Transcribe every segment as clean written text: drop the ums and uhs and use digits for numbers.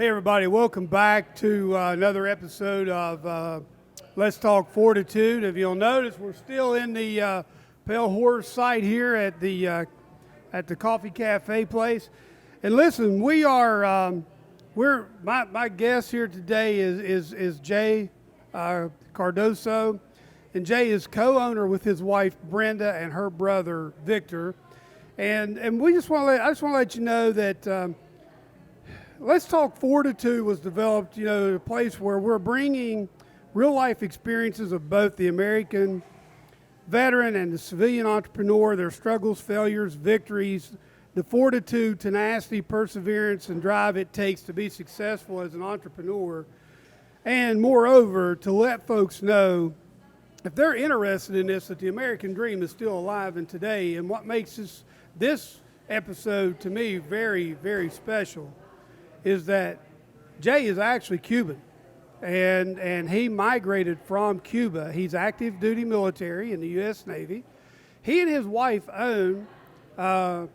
Hey everybody, welcome back to another episode of Let's Talk Fortitude. If you'll notice, we're still in the Pale Horse site here at the Coffee Cafe place. And listen, we are my guest here today is Jay Cardoso, and Jay is co-owner with his wife Brenda and her brother Victor. And I just want to let you know that. Let's Talk Fortitude was developed, a place where we're bringing real-life experiences of both the American veteran and the civilian entrepreneur, their struggles, failures, victories, the fortitude, tenacity, perseverance, and drive it takes to be successful as an entrepreneur, and moreover, to let folks know, if they're interested in this, that the American dream is still alive in today. And what makes this episode, to me, very, very special is that Jay is actually Cuban, and he migrated from Cuba. He's active duty military in the U.S. Navy. He and his wife own Cohiba.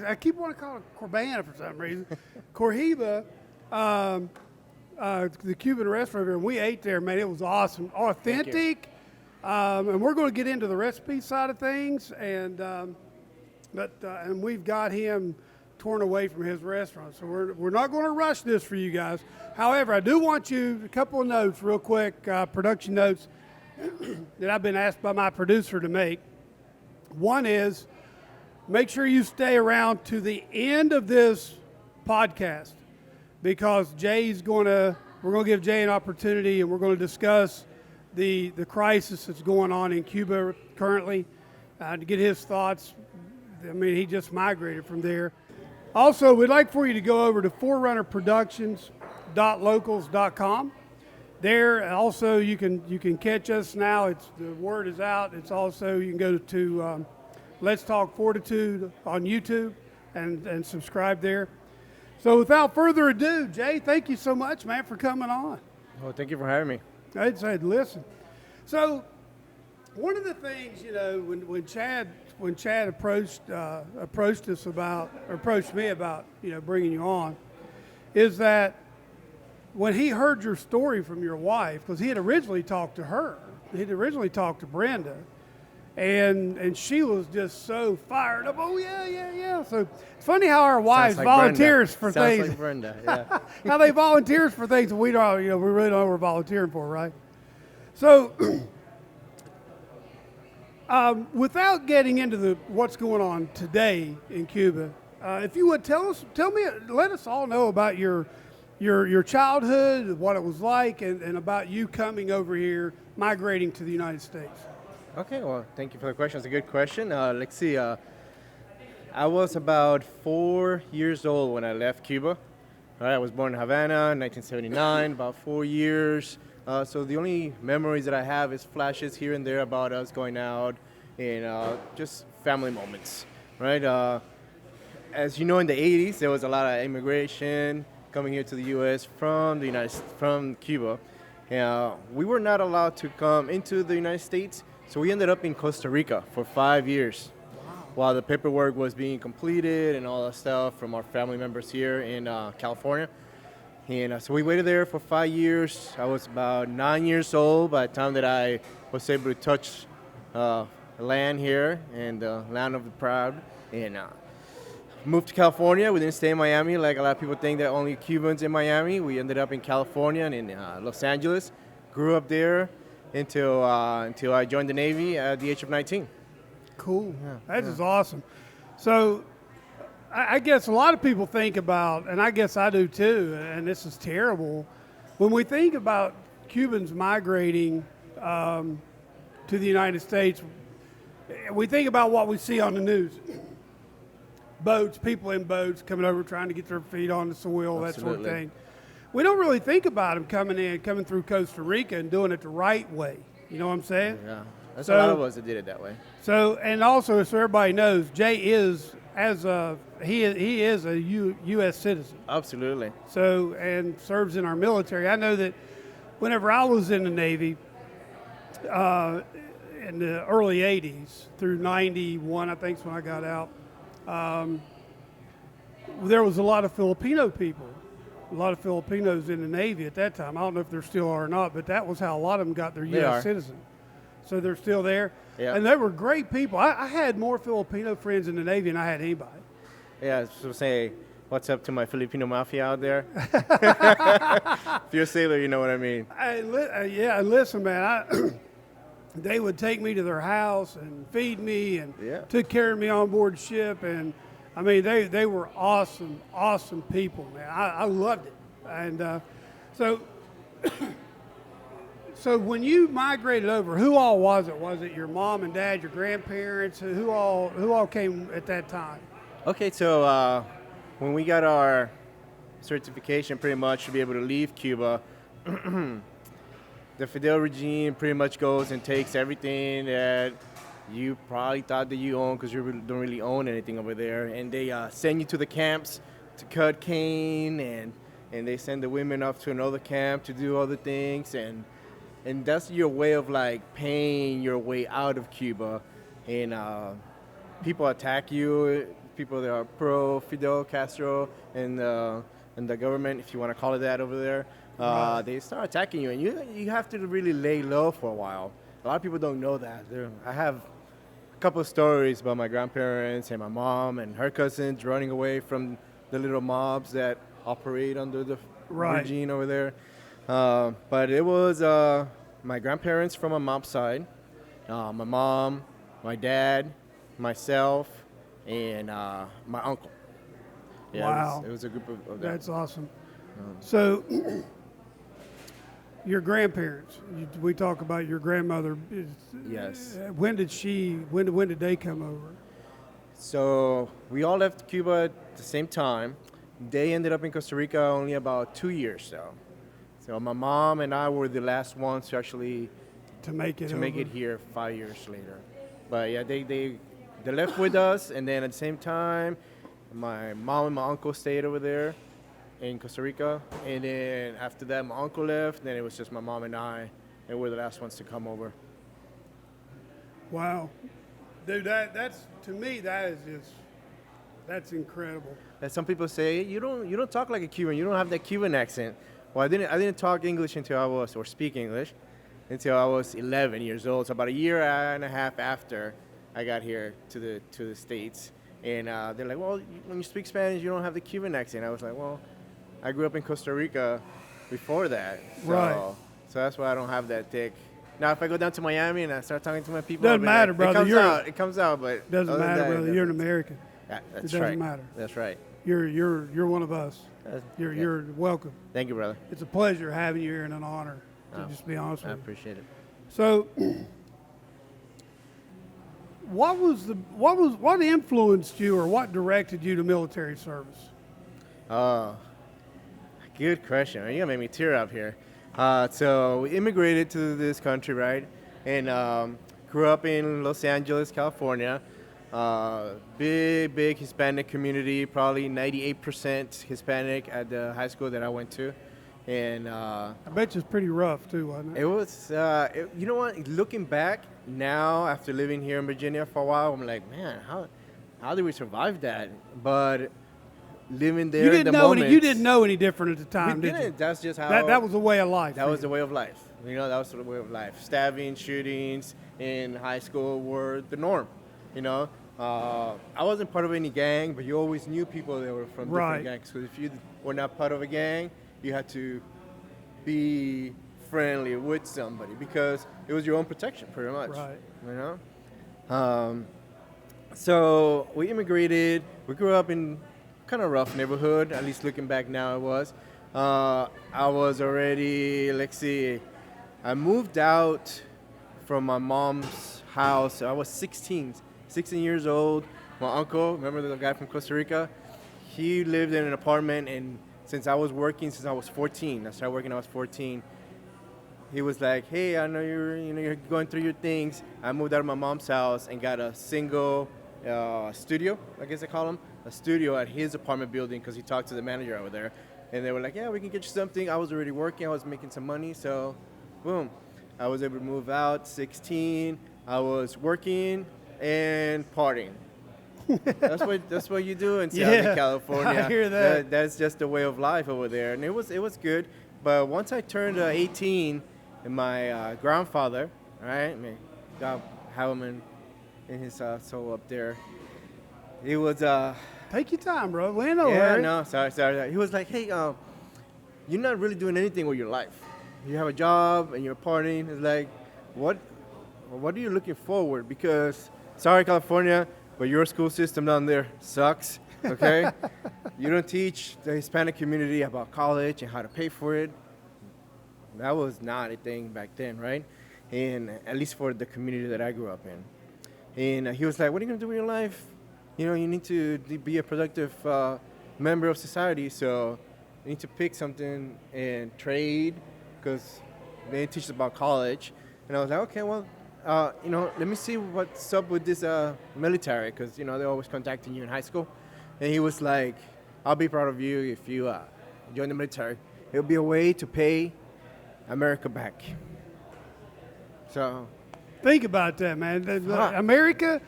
I keep wanting to call it Corbana for some reason. Cohiba, the Cuban restaurant, and we ate there, man. It was awesome, authentic, and we're going to get into the recipe side of things, and we've got him torn away from his restaurant. So we're not going to rush this for you guys. However, I do want you, a couple of notes real quick, production notes that I've been asked by my producer to make. One is, make sure you stay around to the end of this podcast, because we're going to give Jay an opportunity, and we're going to discuss the crisis that's going on in Cuba currently, to get his thoughts. I mean, he just migrated from there. Also, we'd like for you to go over to forerunnerproductions.locals.com. There, also, you can catch us now. The word is out. It's also, you can go to Let's Talk Fortitude on YouTube and subscribe there. So without further ado, Jay, thank you so much, man, for coming on. Well, thank you for having me. I'd say, listen. So one of the things, when Chad approached me about bringing you on, is that when he heard your story from your wife, because he had originally talked to her, he'd originally talked to Brenda, and she was just so fired up. Oh yeah. So it's funny how our wives volunteers for things. Sounds like Brenda, yeah. How they volunteers for things that we don't, we really don't know what we're volunteering for, right? So. Without getting into what's going on today in Cuba, if you would let us all know about your childhood, what it was like, and about you coming over here, migrating to the United States. Okay, well, thank you for the question. It's a good question. Let's see. I was about 4 years old when I left Cuba. I was born in Havana in 1979, about 4 years. So the only memories that I have is flashes here and there about us going out and just family moments, right? As you know, in the 80s, there was a lot of immigration coming here to the U.S. from Cuba. We were not allowed to come into the United States, so we ended up in Costa Rica for 5 years. Wow. While the paperwork was being completed and all that stuff from our family members here in California. And so we waited there for 5 years. I was about 9 years old by the time that I was able to touch land here and land of the proud. And moved to California. We didn't stay in Miami like a lot of people think that only Cubans in Miami. We ended up in California and in Los Angeles. Grew up there until I joined the Navy at the age of 19. Cool. Yeah, that is awesome. So I guess a lot of people think about, and I guess I do too, and this is terrible, when we think about Cubans migrating to the United States, we think about what we see on the news. Boats, people in boats coming over trying to get their feet on the soil, Absolutely. That sort of thing. We don't really think about them coming through Costa Rica and doing it the right way. You know what I'm saying? Yeah, that's a lot of us that did it that way. So, and also, so everybody knows, Jay is he is a U.S. citizen. Absolutely. So, and serves in our military. I know that whenever I was in the Navy, in the early 80s through 91, I think is when I got out, there was a lot of Filipino people, a lot of Filipinos in the Navy at that time. I don't know if there still are or not, but that was how a lot of them got their They U.S. are. citizen. So they're still there. Yeah. And they were great people. I had more Filipino friends in the Navy than I had anybody. Yeah, so say what's up to my Filipino mafia out there. If you're a sailor, you know what I mean. Yeah, and listen, man, they would take me to their house and feed me and Yeah. took care of me on board ship. And, I mean, they were awesome, awesome people, man. I loved it. And so when you migrated over, who all was it? Was it your mom and dad, your grandparents? Who all came at that time? Okay, so when we got our certification pretty much to be able to leave Cuba, the Fidel regime pretty much goes and takes everything that you probably thought that you own, because you don't really own anything over there, and they send you to the camps to cut cane, and they send the women off to another camp to do other things, and that's your way of like paying your way out of Cuba. And people attack you, people that are pro Fidel Castro and the government, if you want to call it that over there. Right. They start attacking you, and you have to really lay low for a while. A lot of people don't know that. I have a couple of stories about my grandparents and my mom and her cousins running away from the little mobs that operate under the Right. regime over there. But it was my grandparents from my mom's side, my mom, my dad, myself, and my uncle. Yeah, Wow. it was a group of them. That's awesome. So, your grandparents, we talk about your grandmother. Yes. When did they come over? So we all left Cuba at the same time. They ended up in Costa Rica only about 2 years though. So my mom and I were the last ones to actually To make it over? here 5 years later. But yeah, they left with us, and then at the same time, my mom and my uncle stayed over there in Costa Rica, and then after that, my uncle left. Then it was just my mom and I, and we're the last ones to come over. Wow, dude, that's to me that's incredible. And some people say you don't talk like a Cuban. You don't have that Cuban accent. Well, I didn't talk English or speak English until I was 11 years old. So about a year and a half after I got here to the States, and they're like, well, when you speak Spanish, you don't have the Cuban accent. I was like, well, I grew up in Costa Rica before that, so, Right. So that's why I don't have that thick. Now, if I go down to Miami and I start talking to my people, Doesn't I'll be matter, like, brother. It comes out, but Doesn't other than matter, that, brother. it You're an doesn't. American. Yeah, that's doesn't right. matter. That's right. You're one of us. Yeah. You're welcome. Thank you, brother. It's a pleasure having you here and an honor. To Oh, just be honest I with you. appreciate it. So, what influenced you, or what directed you to military service? Good question. You're gonna make me tear up here. So we immigrated to this country, right? And grew up in Los Angeles, California. Big Hispanic community, probably 98% Hispanic at the high school that I went to. And I bet you it's pretty rough too, wasn't it? it was, you know what? Looking back now, after living here in Virginia for a while, I'm like, man, how did we survive that? But living there, You didn't in the know moment, you didn't know any different at the time, we did you? didn't. That's just how That was a way of life. that for was you. the way of life. You know, that was the way of life. Stabbing, shootings in high school were the norm. You know, I wasn't part of any gang, but you always knew people that were from Right. different gangs. Because if you were not part of a gang, you had to be friendly with somebody because it was your own protection, pretty much. Right. You know. So we immigrated. We grew up in kind of rough neighborhood. At least looking back now, it was. I was already, let's see, I moved out from my mom's house. I was 16 years old. My uncle, remember the guy from Costa Rica? He lived in an apartment, and since I was working since I was 14, I started working when I was 14. He was like, hey, I know you're going through your things. I moved out of my mom's house and got a single studio, I guess they call them, a studio at his apartment building because he talked to the manager over there. And they were like, yeah, we can get you something. I was already working. I was making some money. So, boom. I was able to move out, 16. I was working and partying. That's what you do in Southern California. I hear that. That's just the way of life over there, and it was good. But once I turned 18, and my grandfather, right, may God have him in his soul up there. He was Take your time, bro. We ain't no yeah, hurry. no, sorry. He was like, hey, you're not really doing anything with your life. You have a job and you're partying. It's like, what are you looking forward? Because, sorry, California, but your school system down there sucks, okay? You don't teach the Hispanic community about college and how to pay for it. That was not a thing back then, right? And at least for the community that I grew up in. And he was like, what are you going to do with your life? You know, you need to be a productive member of society, so you need to pick something and trade, because they didn't teach us about college. And I was like, okay, well, let me see what's up with this military, because, they're always contacting you in high school. And he was like, I'll be proud of you if you join the military. It'll be a way to pay America back. So think about that, man. America,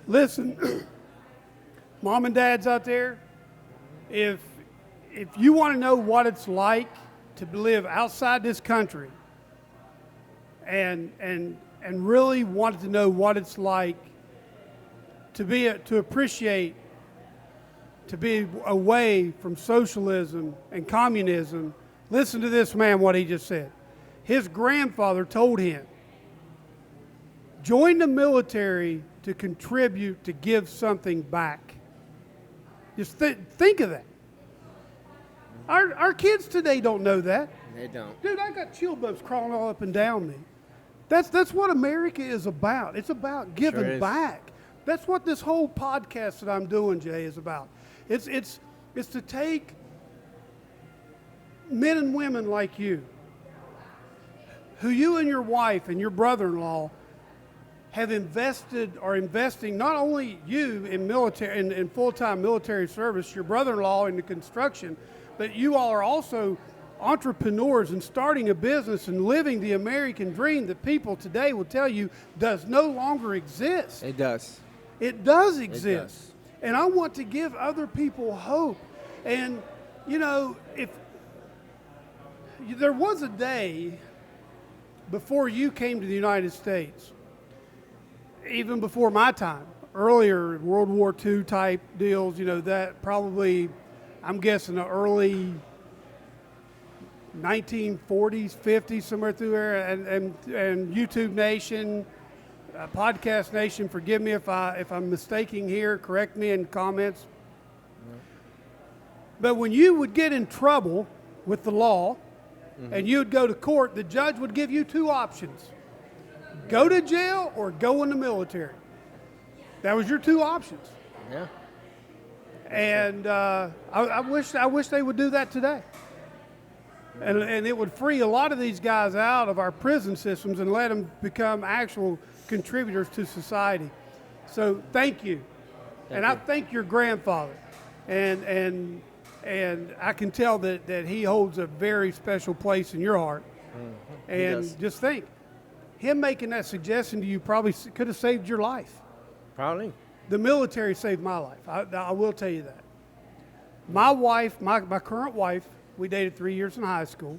listen, mom and dads out there, if you want to know what it's like to live outside this country and really wanted to know what it's like to appreciate, to be away from socialism and communism, listen to this man, what he just said. His grandfather told him, join the military to contribute, to give something back. Just think of that. Our kids today don't know that. they don't. Dude, I got chill bumps crawling all up and down me. That's what America is about. It's about giving Sure is. back. That's what this whole podcast that I'm doing, Jay, is about. It's to take men and women like you, who you and your wife and your brother-in-law have invested or investing, not only you in military in full-time military service, your brother-in-law in the construction, but you all are also entrepreneurs and starting a business and living the American dream that people today will tell you does no longer exist. It does. It does exist. It does. And I want to give other people hope. And, if there was a day before you came to the United States, even before my time, earlier World War II type deals, that probably, I'm guessing the early 1940s, 50s, somewhere through there, and YouTube Nation, Podcast Nation, forgive me if I'm mistaking here, correct me in comments. But when you would get in trouble with the law, and you'd go to court, the judge would give you two options. Go to jail or go in the military. That was your two options. Yeah. And I wish they would do that today. And it would free a lot of these guys out of our prison systems and let them become actual contributors to society. So thank you. I thank your grandfather. And I can tell that he holds a very special place in your heart. And just think, him making that suggestion to you probably could have saved your life. Probably. The military saved my life. I will tell you that. My wife, my current wife, we dated 3 years in high school.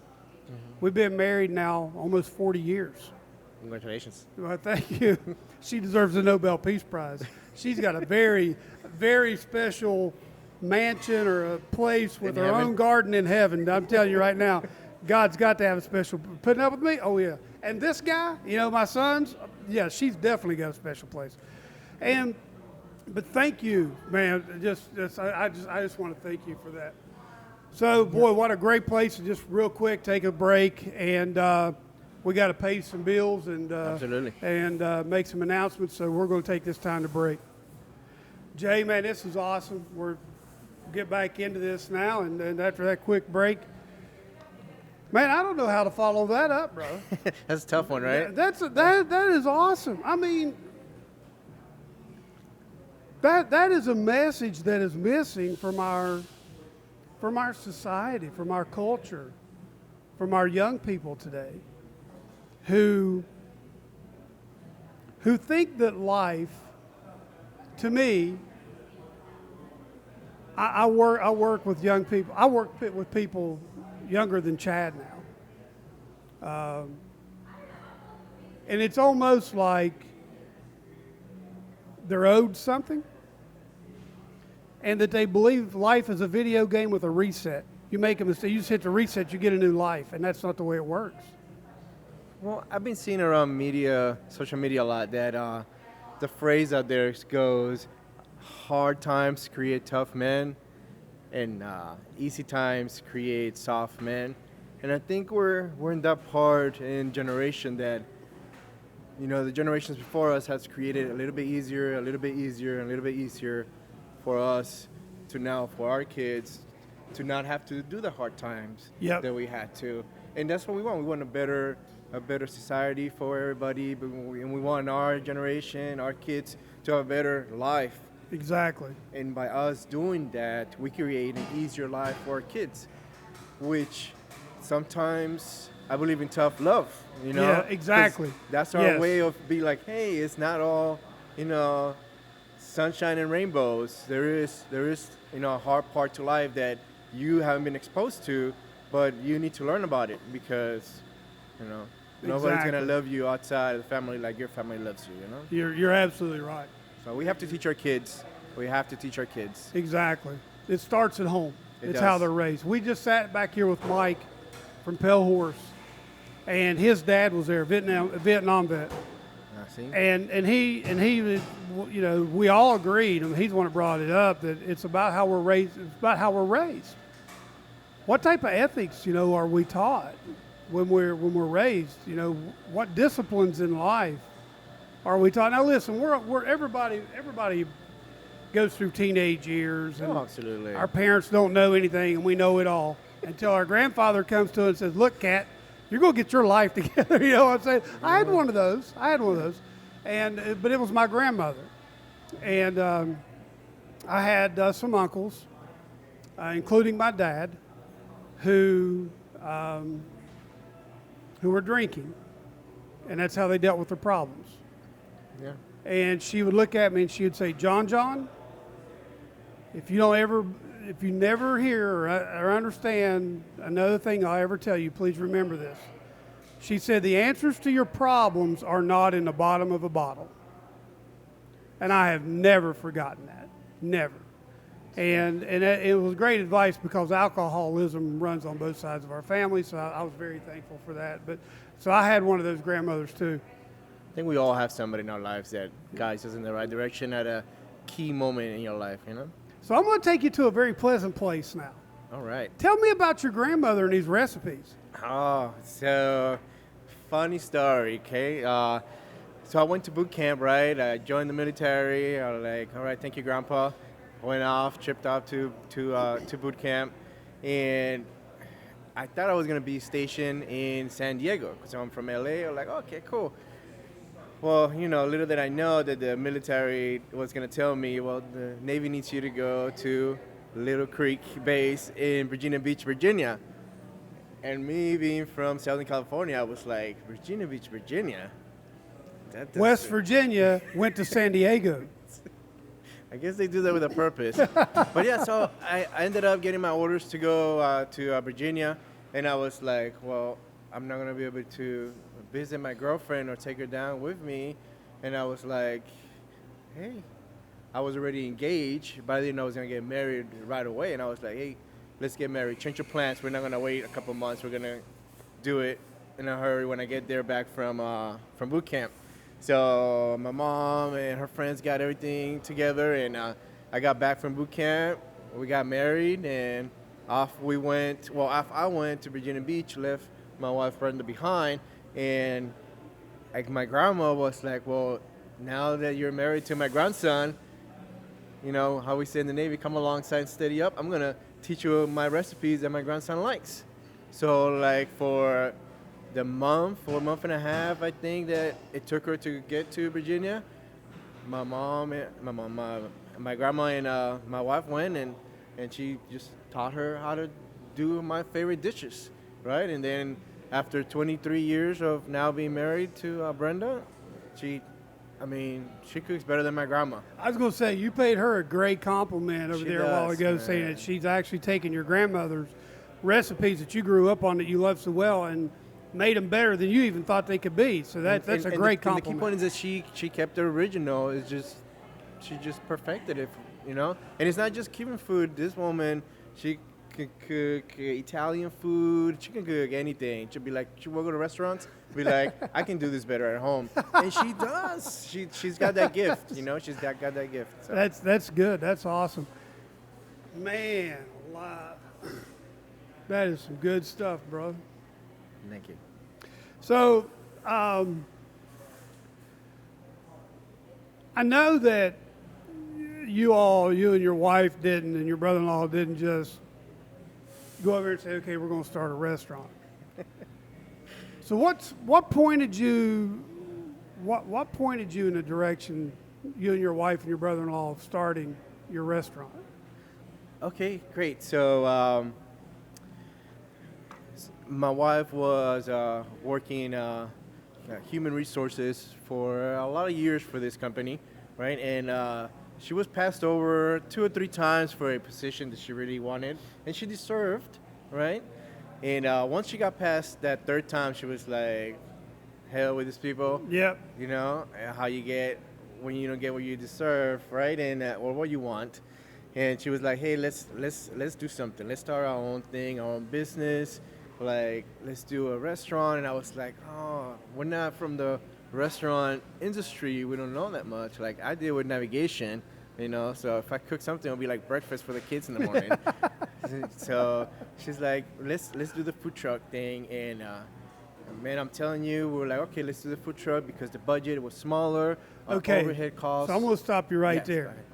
We've been married now almost 40 years. Congratulations. Well, thank you. She deserves a Nobel Peace Prize. She's got a very, very special mansion or a place with her own garden in heaven. I'm telling you right now, God's got to have a special. Putting up with me? Oh, yeah. And this guy, my sons, yeah, she's definitely got a special place. But thank you, man. I just want to thank you for that. So, boy, what a great place to just real quick take a break, and we got to pay some bills and Absolutely. and make some announcements. So we're going to take this time to break. Jay, man, this is awesome. We're get back into this now, and after that quick break, man, I don't know how to follow that up, bro. That's a tough one, right? That is awesome. I mean, that is a message that is missing from our society, from our culture, from our young people today, who think that life to me, I work with young people. I work with people younger than Chad now. And it's almost like they're owed something, and that they believe life is a video game with a reset. You make a mistake, you just hit the reset, you get a new life, and that's not the way it works. Well, I've been seeing around media, social media a lot, that the phrase out there goes, hard times create tough men, and easy times create soft men. And I think we're in that part in generation that, the generations before us has created a little bit easier, a little bit easier, and a little bit easier for us to now, for our kids, to not have to do the hard times that we had to. And that's what we want. We want a better society for everybody, and we want our generation, our kids, to have a better life. Exactly. And by us doing that, we create an easier life for our kids, which sometimes I believe in tough love, Yeah, exactly. That's our way of being like, hey, it's not all, sunshine and rainbows. There is, a hard part to life that you haven't been exposed to, but you need to learn about it because, nobody's going to love you outside of the family like your family loves you, You're absolutely right. So we have to teach our kids. Exactly. It starts at home. It's does. how they're raised. We just sat back here with Mike from Pale Horse, and his dad was there, a Vietnam vet. And he was, we all agreed, and he's the one that brought it up, that it's about how we're raised. It's about how we're raised. What type of ethics, are we taught when we're raised? What disciplines in life are we taught? Now, listen, we're everybody goes through teenage years, and absolutely. Our parents don't know anything, and we know it all until our grandfather comes to us and says, "Look, Cat, you're going to get your life together." You know what I'm saying? I had one of those, and but it was my grandmother, and I had some uncles, including my dad, who were drinking, and that's how they dealt with their problems. Yeah. And she would look at me and she would say, John, if you never hear or understand another thing I'll ever tell you, please remember this. She said, the answers to your problems are not in the bottom of a bottle. And I have never forgotten that. Never. And it was great advice because alcoholism runs on both sides of our family, so I was very thankful for that. So I had one of those grandmothers too. I think we all have somebody in our lives that guides us in the right direction at a key moment in your life, So I'm going to take you to a very pleasant place now. All right. Tell me about your grandmother and these recipes. Oh, so funny story, okay? So I went to boot camp, right? I joined the military. I was like, all right, thank you, Grandpa. Tripped off to boot camp, and I thought I was going to be stationed in San Diego because I'm from LA. I was like, okay, cool. Well, little did I know that the military was going to tell me, well, the Navy needs you to go to Little Creek Base in Virginia Beach, Virginia. And me being from Southern California, I was like, Virginia Beach, Virginia? West Virginia went to San Diego. I guess they do that with a purpose. But yeah, so I ended up getting my orders to go to Virginia. And I was like, well, I'm not going to be able to visit my girlfriend or take her down with me. And I was like, hey, I was already engaged, but I didn't know I was going to get married right away. And I was like, hey, let's get married. Change your plans. We're not going to wait a couple months. We're going to do it in a hurry when I get there back from boot camp. So my mom and her friends got everything together, and I got back from boot camp. We got married, and off we went. Well, I went to Virginia Beach, left my wife Brenda behind, and my grandma was like, well, now that you're married to my grandson, how we say in the Navy, come alongside and steady up. I'm going to teach you my recipes that my grandson likes. So for the month or month and a half, I think that it took her to get to Virginia, my grandma and my wife went, and she just taught her how to do my favorite dishes, right? And then after 23 years of now being married to Brenda, I mean, she cooks better than my grandma. I was going to say, you paid her a great compliment over She there a while does, ago, saying man. that she's actually taken your grandmother's recipes that you grew up on that you love so well and made them better than you even thought they could be. So that's a great And the key compliment. point is that she kept the original. It's just she just perfected it, you know. And it's not just Cuban food. This woman, she can cook Italian food. She can cook anything. She'll be like, she will go to restaurants, be like, I can do this better at home, and she does. She's got that gift, you know. She's got that gift. So. That's good. That's awesome. Man, that is some good stuff, bro. Thank you. So, I know that you and your wife didn't, and your brother-in-law didn't just go over and say, okay, we're going to start a restaurant. So what pointed you in the direction, you and your wife and your brother-in-law, of starting your restaurant? Okay, great. So my wife was working human resources for a lot of years for this company, right? And she was passed over 2 or 3 times for a position that she really wanted and she deserved, right? And once she got past that 3rd time, she was like, hell with these people. Yep. You know, how you get when you don't get what you deserve, right? And or what you want. And she was like, hey, let's do something. Let's start our own thing, our own business. Like, let's do a restaurant. And I was like, oh, we're not from the restaurant industry. We don't know that much. Like, I deal with navigation, you know. So if I cook something, it'll be like breakfast for the kids in the morning. So she's like, let's do the food truck thing. And man, I'm telling you, we were like, okay, let's do the food truck because the budget was smaller. Okay. Overhead costs. So I'm going to stop you right Yes, go there. ahead.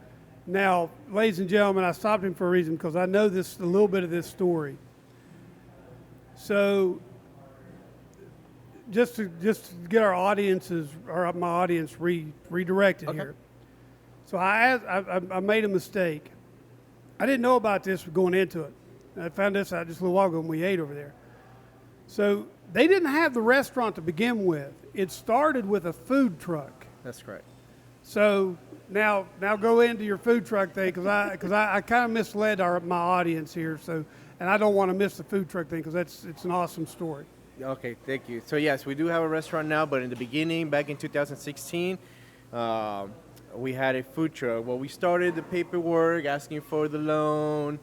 Now, ladies and gentlemen, I stopped him for a reason because I know a little bit of this story. So, just to get my audience redirected Okay. here. So I made a mistake. I didn't know about this going into it. I found this out just a little while ago when we ate over there. So they didn't have the restaurant to begin with. It started with a food truck. That's correct. So now go into your food truck thing because I kind of misled my audience here. So, and I don't want to miss the food truck thing because it's an awesome story. Okay, thank you. So yes, we do have a restaurant now, but in the beginning, back in 2016, we had a food truck. Well, we started the paperwork, asking for the loan,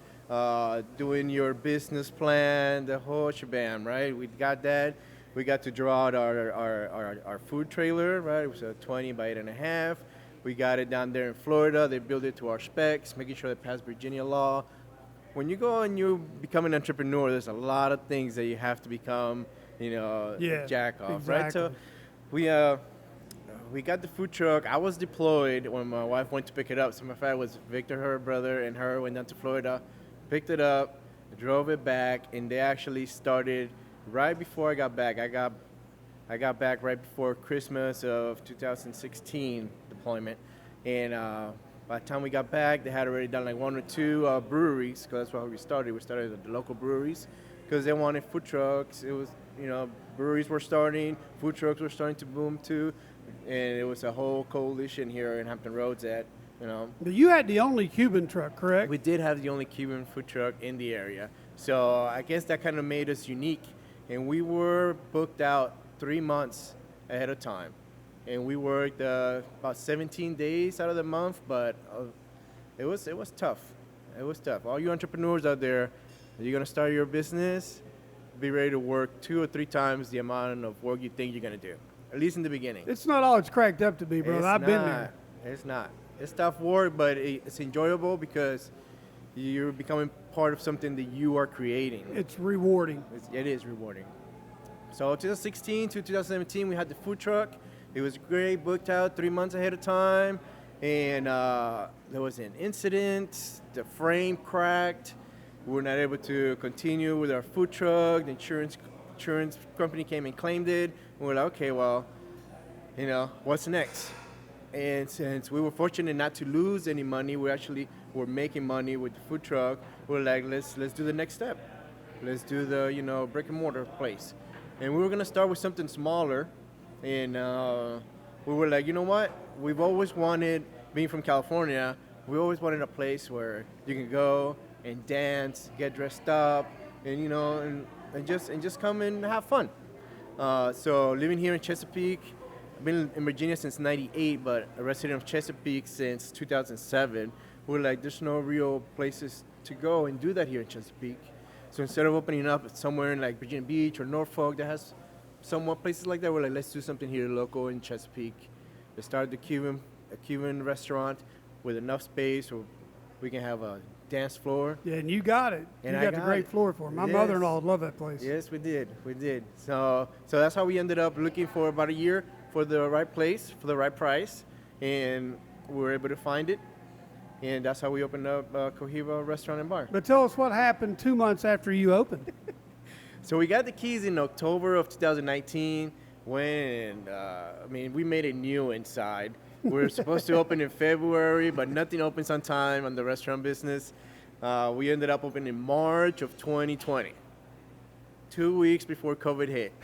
doing your business plan, the whole shebang, right? We got that. We got to draw out our food trailer, right? It was a 20 by 8.5. We got it down there in Florida. They built it to our specs, making sure it passed Virginia law. When you go and you become an entrepreneur, there's a lot of things that you have to become, jack off, right? So we got the food truck. I was deployed when my wife went to pick it up. So my fact it was Victor, her brother, and her went down to Florida, picked it up, drove it back, and they actually started right before I got back. I got back right before Christmas of 2016 deployment, and by the time we got back, they had already done like 1 or 2 breweries, because that's why we started. We started at the local breweries because they wanted food trucks. It was, breweries were starting, food trucks were starting to boom too, and it was a whole coalition here in Hampton Roads that, But you had the only Cuban truck, correct? we did have the only Cuban food truck in the area. So I guess that kind of made us unique, and we were booked out 3 months ahead of time. And we worked about 17 days out of the month, but it was tough. It was tough. All you entrepreneurs out there, you're gonna start your business, be ready to work 2 or 3 times the amount of work you think you're gonna do, at least in the beginning. It's not all it's cracked up to be, brother. I've been there. It's not. It's tough work, but it's enjoyable because you're becoming part of something that you are creating. It's rewarding. It is rewarding. So 2016 to 2017, we had the food truck. It was great, booked out 3 months ahead of time, and there was an incident. The frame cracked. We were not able to continue with our food truck. The insurance company came and claimed it. And we're like, okay, well, what's next? And since we were fortunate not to lose any money, we actually were making money with the food truck. We're like, let's do the next step. Let's do the brick and mortar place. And we were gonna start with something smaller, and we were like, you know what? We've always wanted, being from California, we always wanted a place where you can go and dance, get dressed up, and and just come and have fun. So living here in Chesapeake, I've been in Virginia since '98, but a resident of Chesapeake since 2007. We're like, there's no real places to go and do that here in Chesapeake. So instead of opening up somewhere in like Virginia Beach or Norfolk that has somewhat places like that, we're like, let's do something here local in Chesapeake. We started a Cuban restaurant with enough space where we can have a dance floor. Yeah, and you got it. And you I got the great it. floor for it. My Yes. mother-in-law would love that place. Yes, we did. So that's how we ended up looking for about a year for the right place, for the right price, and we were able to find it. And that's how we opened up Cohiba Restaurant and Bar. But tell us what happened 2 months after you opened. So we got the keys in October of 2019 when, we made it new inside. We were supposed to open in February, but nothing opens on time on the restaurant business. We ended up opening in March of 2020, 2 weeks before COVID hit.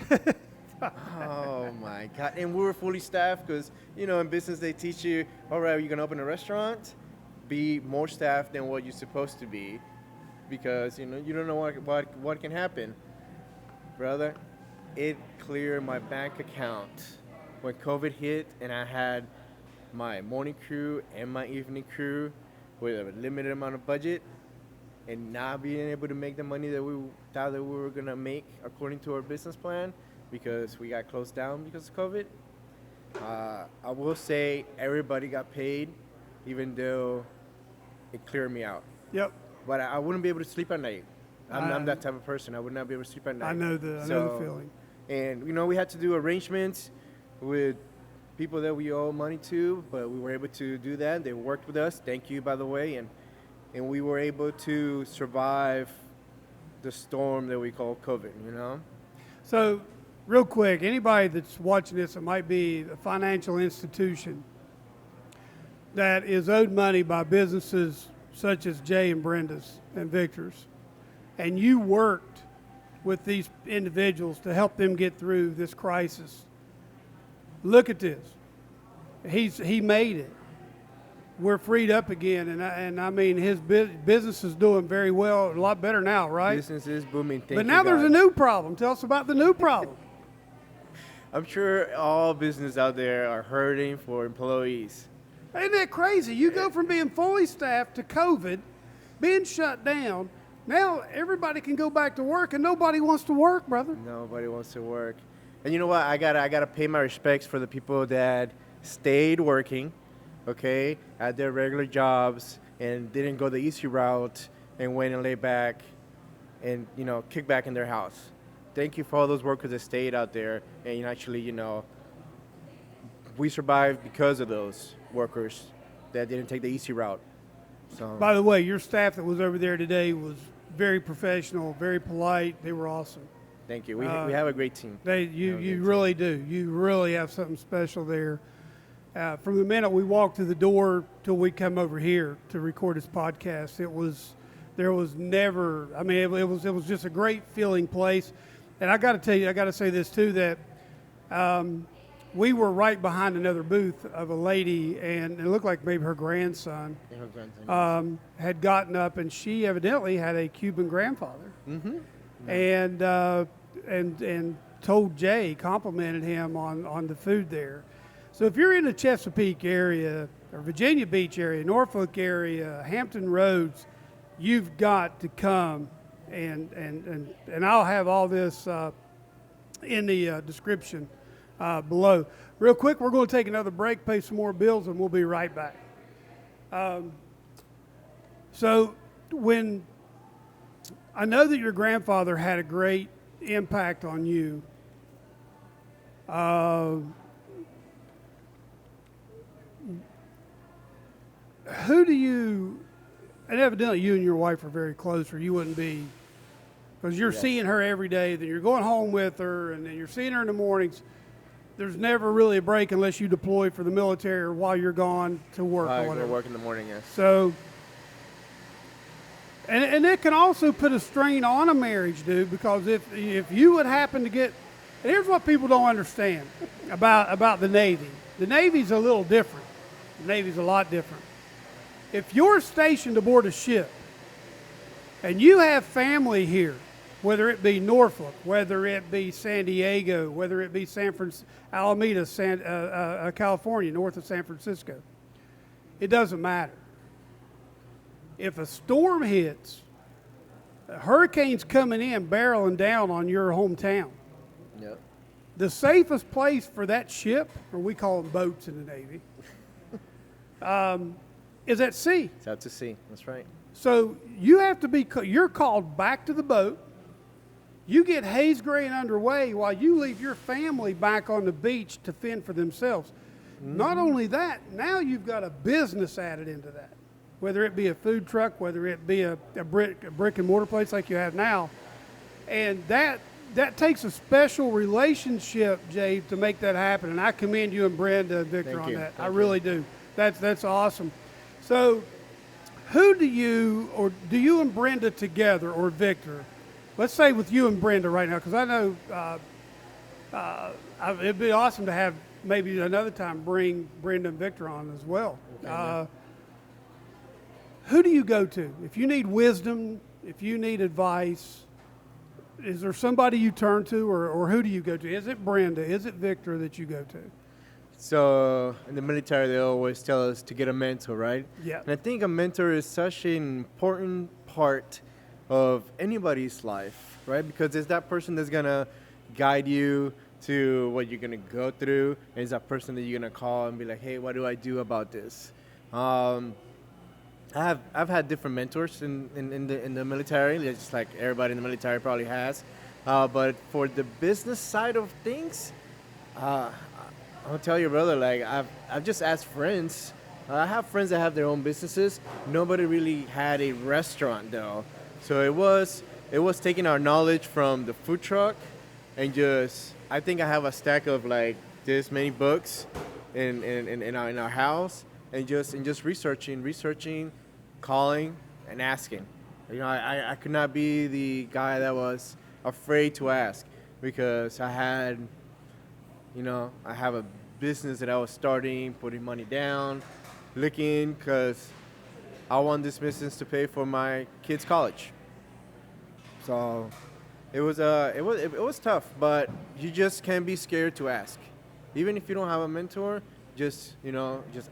Oh my God. And we were fully staffed because, in business they teach you, all right, you're going to open a restaurant, be more staffed than what you're supposed to be because, you don't know what can happen. Brother, it cleared my bank account when COVID hit and I had my morning crew and my evening crew with a limited amount of budget and not being able to make the money that we thought that we were going to make according to our business plan because we got closed down because of COVID. I will say everybody got paid even though it cleared me out. Yep. But I wouldn't be able to sleep at night. I'm that type of person. I would not be able to sleep at night. I know the feeling. And, we had to do arrangements with people that we owe money to, but we were able to do that. They worked with us. Thank you, by the way. And we were able to survive the storm that we call COVID, So, real quick, anybody that's watching this, it might be a financial institution that is owed money by businesses such as Jay and Brenda's and Victor's, and you worked with these individuals to help them get through this crisis. Look at this. He made it. We're freed up again, and his business is doing very well, a lot better now, right? Business is booming. But now there's a new problem. Tell us about the new problem. I'm sure all businesses out there are hurting for employees. Ain't that crazy? You go from being fully staffed to COVID, being shut down. Now everybody can go back to work, and nobody wants to work, brother. Nobody wants to work. And you know what? I gotta pay my respects for the people that stayed working, okay, at their regular jobs and didn't go the easy route and went and lay back and, kick back in their house. Thank you for all those workers that stayed out there and actually, we survived because of those workers that didn't take the easy route. So. By the way, your staff that was over there today was very professional, very polite. They were awesome. Thank you. We have a great team. You really do. You really have something special there. From the minute we walked through the door till we come over here to record this podcast, there was never. It was just a great feeling place. And I got to tell you, I got to say this too, that we were right behind another booth of a lady, and it looked like maybe her grandson had gotten up, and she evidently had a Cuban grandfather, and told Jay, complimented him on the food there. So if you're in the Chesapeake area or Virginia Beach area, Norfolk area, Hampton Roads, you've got to come, and I'll have all this in the description below. Real quick, we're going to take another break, pay some more bills, and we'll be right back. So when I know that your grandfather had a great impact on you, who do you, and evidently you and your wife are very close, or you wouldn't be, because you're seeing her every day, then you're going home with her, and then you're seeing her in the mornings. There's never really a break unless you deploy for the military or while you're gone to work or whatever. Work in the morning, yes. So, and it can also put a strain on a marriage, dude, because if you would happen to get, and here's what people don't understand about the Navy. The Navy's a little different. The Navy's a lot different. If you're stationed aboard a ship and you have family here, whether it be Norfolk, whether it be San Diego, whether it be Alameda, California, north of San Francisco, it doesn't matter. If a storm hits, a hurricane's coming in, barreling down on your hometown. Yep. The safest place for that ship, or we call them boats in the Navy, is at sea. It's out to sea. That's right. So you have to be, you're called back to the boat. You get haze gray and underway while you leave your family back on the beach to fend for themselves. Mm-hmm. Not only that, now you've got a business added into that, whether it be a food truck, whether it be a brick and mortar place like you have now. And that takes a special relationship, Jay, to make that happen. And I commend you and Brenda and Victor on that. I really do. That's awesome. So who do you and Brenda together, or Victor, let's say with you and Brenda right now, because I know it'd be awesome to have maybe another time bring Brenda and Victor on as well. Okay, who do you go to? If you need wisdom, if you need advice, is there somebody you turn to, or who do you go to? Is it Brenda? Is it Victor that you go to? So in the military, they always tell us to get a mentor, right? Yeah. And I think a mentor is such an important part of anybody's life, right? Because it's that person that's going to guide you to what you're going to go through. And it's that person that you're going to call and be like, hey, what do I do about this? I've had different mentors in the military, just like everybody in the military probably has. But for the business side of things, I'll tell you, brother, like I've just asked friends. I have friends that have their own businesses. Nobody really had a restaurant though. So it was taking our knowledge from the food truck and just, I think I have a stack of like this many books in our house and just researching, calling and asking. You know, I could not be the guy that was afraid to ask because I have a business that I was starting, putting money down, looking, because I want this business to pay for my kids' college. So it was tough, but you just can't be scared to ask. Even if you don't have a mentor, just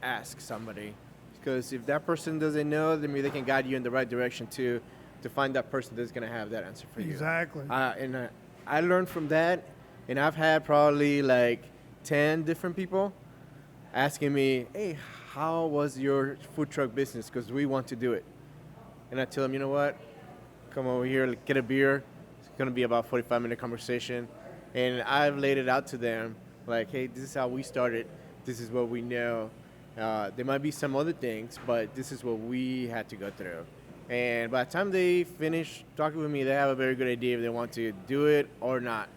ask somebody. Because if that person doesn't know, then maybe they can guide you in the right direction to find that person that's going to have that answer for you. Exactly. I learned from that, and I've had probably like 10 different people asking me, hey, how was your food truck business? Because we want to do it. And I tell them, you know what? Come over here, get a beer. It's going to be about a 45-minute conversation. And I've laid it out to them, like, hey, this is how we started. This is what we know. There might be some other things, but this is what we had to go through. And by the time they finish talking with me, they have a very good idea if they want to do it or not.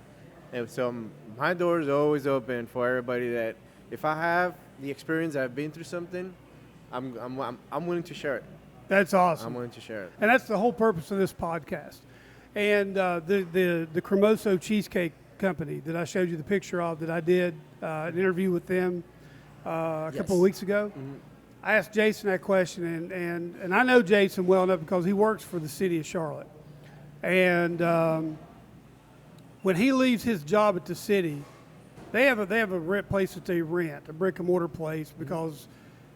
And so my door is always open for everybody that if I have the experience, I've been through something, I'm willing to share it. That's awesome. I'm willing to share it. And that's the whole purpose of this podcast. And the Chacoso Cheesecake Company that I showed you the picture of, that I did an interview with them a couple of weeks ago. Mm-hmm. I asked Jason that question, and I know Jason well enough because he works for the city of Charlotte. And when he leaves his job at the city, they have a place that they rent, a brick and mortar place, because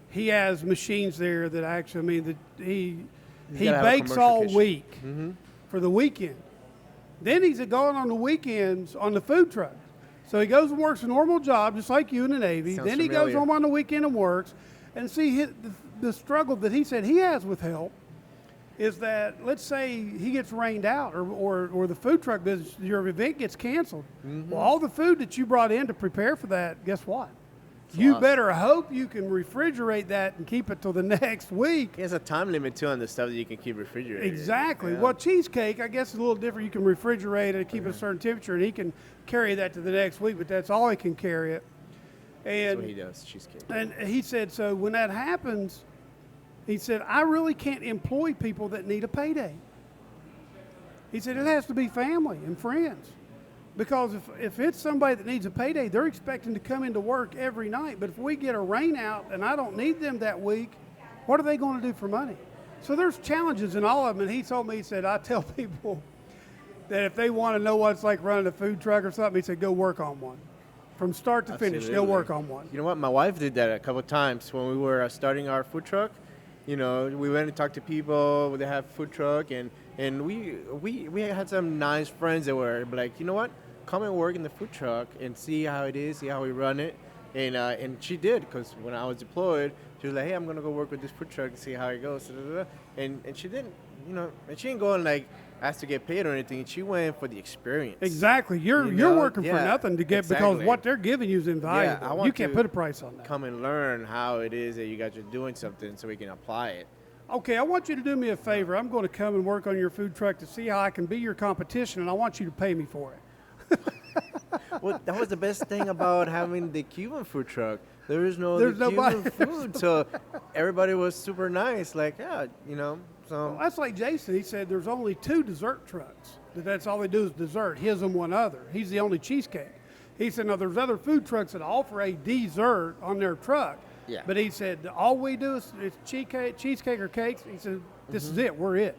he has machines there that actually, he bakes all week for the weekend. Then he's going on the weekends on the food truck. So he goes and works a normal job, just like you in the Navy. Sounds then familiar. He goes home on the weekend and works. And see, the struggle that he said he has with help is that, let's say he gets rained out or the food truck business, your event gets canceled. Mm-hmm. Well, all the food that you brought in to prepare for that, guess what? You better hope you can refrigerate that and keep it till the next week. He has a time limit, too, on the stuff that you can keep refrigerated. Exactly. Yeah. Well, cheesecake, I guess, is a little different. You can refrigerate it and keep it a certain temperature, and he can carry that to the next week, but that's all he can carry it. And that's what he does, cheesecake. And he said, so when that happens, he said, I really can't employ people that need a payday. He said, it has to be family and friends. Because if it's somebody that needs a payday, they're expecting to come into work every night. But if we get a rain out and I don't need them that week, what are they going to do for money? So there's challenges in all of them. And he told me, he said, I tell people that if they want to know what it's like running a food truck or something, he said, go work on one. From start to finish, go work on one. You know what? My wife did that a couple of times when we were starting our food truck. You know, we went and talked to people that have food truck, and we had some nice friends that were like, you know what? Come and work in the food truck and see how it is, see how we run it. And she did, because when I was deployed, she was like, hey, I'm going to go work with this food truck and see how it goes. And she didn't, you know, and she didn't go and like ask to get paid or anything. She went for the experience. Exactly. You're working for nothing to get, because what they're giving you is invaluable. Yeah, I want you can't put a price on that. Come and learn how it is that you guys are doing something so we can apply it. Okay, I want you to do me a favor. I'm going to come and work on your food truck to see how I can be your competition, and I want you to pay me for it. Well, that was the best thing about having the Cuban food truck. There's nobody. Cuban food, so everybody was super nice. Like, yeah, you know. So well, that's like Jason. He said there's only 2 dessert trucks. That's all they do is dessert. His and one other. He's the only cheesecake. He said, now there's other food trucks that offer a dessert on their truck. Yeah. But he said all we do is cheesecake or cakes. He said this is it. We're it.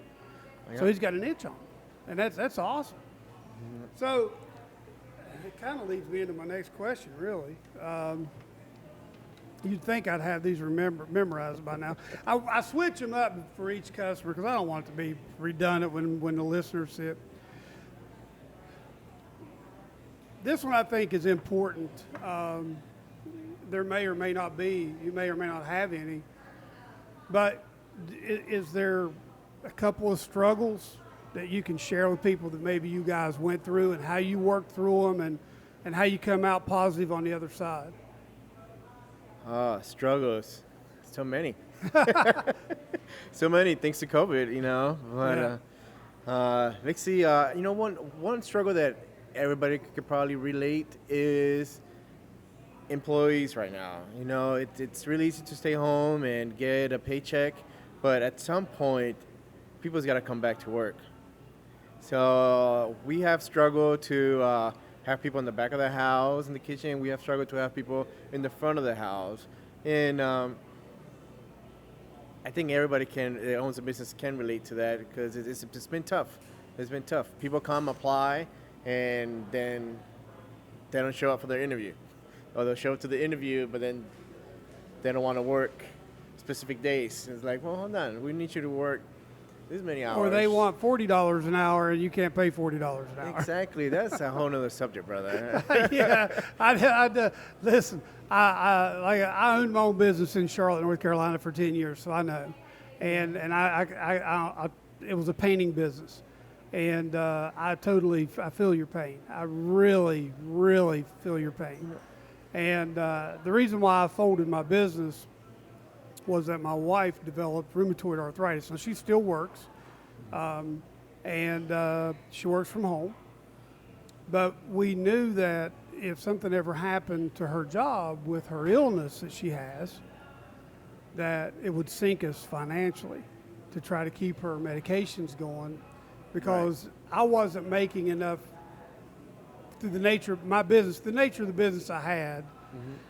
Yeah. So he's got a niche on it, and that's awesome. So it kind of leads me into my next question, really. You'd think I'd have these memorized by now. I switch them up for each customer because I don't want it to be redundant when the listeners sit. This one I think is important. There may or may not be, you may or may not have any, but is there a couple of struggles that you can share with people that maybe you guys went through and how you worked through them and how you come out positive on the other side? Struggles. So many. So many thanks to COVID, you know. But let's see, you know, one struggle that everybody could probably relate is employees right now. You know, it's really easy to stay home and get a paycheck, but at some point, people's got to come back to work. So we have struggled to have people in the back of the house, in the kitchen. We have struggled to have people in the front of the house. And I think everybody that owns a business can relate to that, because it's been tough. It's been tough. People come, apply, and then they don't show up for their interview. Or they'll show up to the interview, but then they don't want to work specific days. It's like, well, hold on. We need you to work this many hours. Or they want $40 an hour, and you can't pay $40 an hour. Exactly. That's a whole other subject, brother. Yeah. Listen, I owned my own business in Charlotte, North Carolina for 10 years, so I know. And it was a painting business. And I feel your pain. I really, really feel your pain. And the reason why I folded my business was that my wife developed rheumatoid arthritis. Now, she still works, and she works from home. But we knew that if something ever happened to her job with her illness that she has, that it would sink us financially to try to keep her medications going, because I wasn't making enough through the nature of my business. The nature of the business I had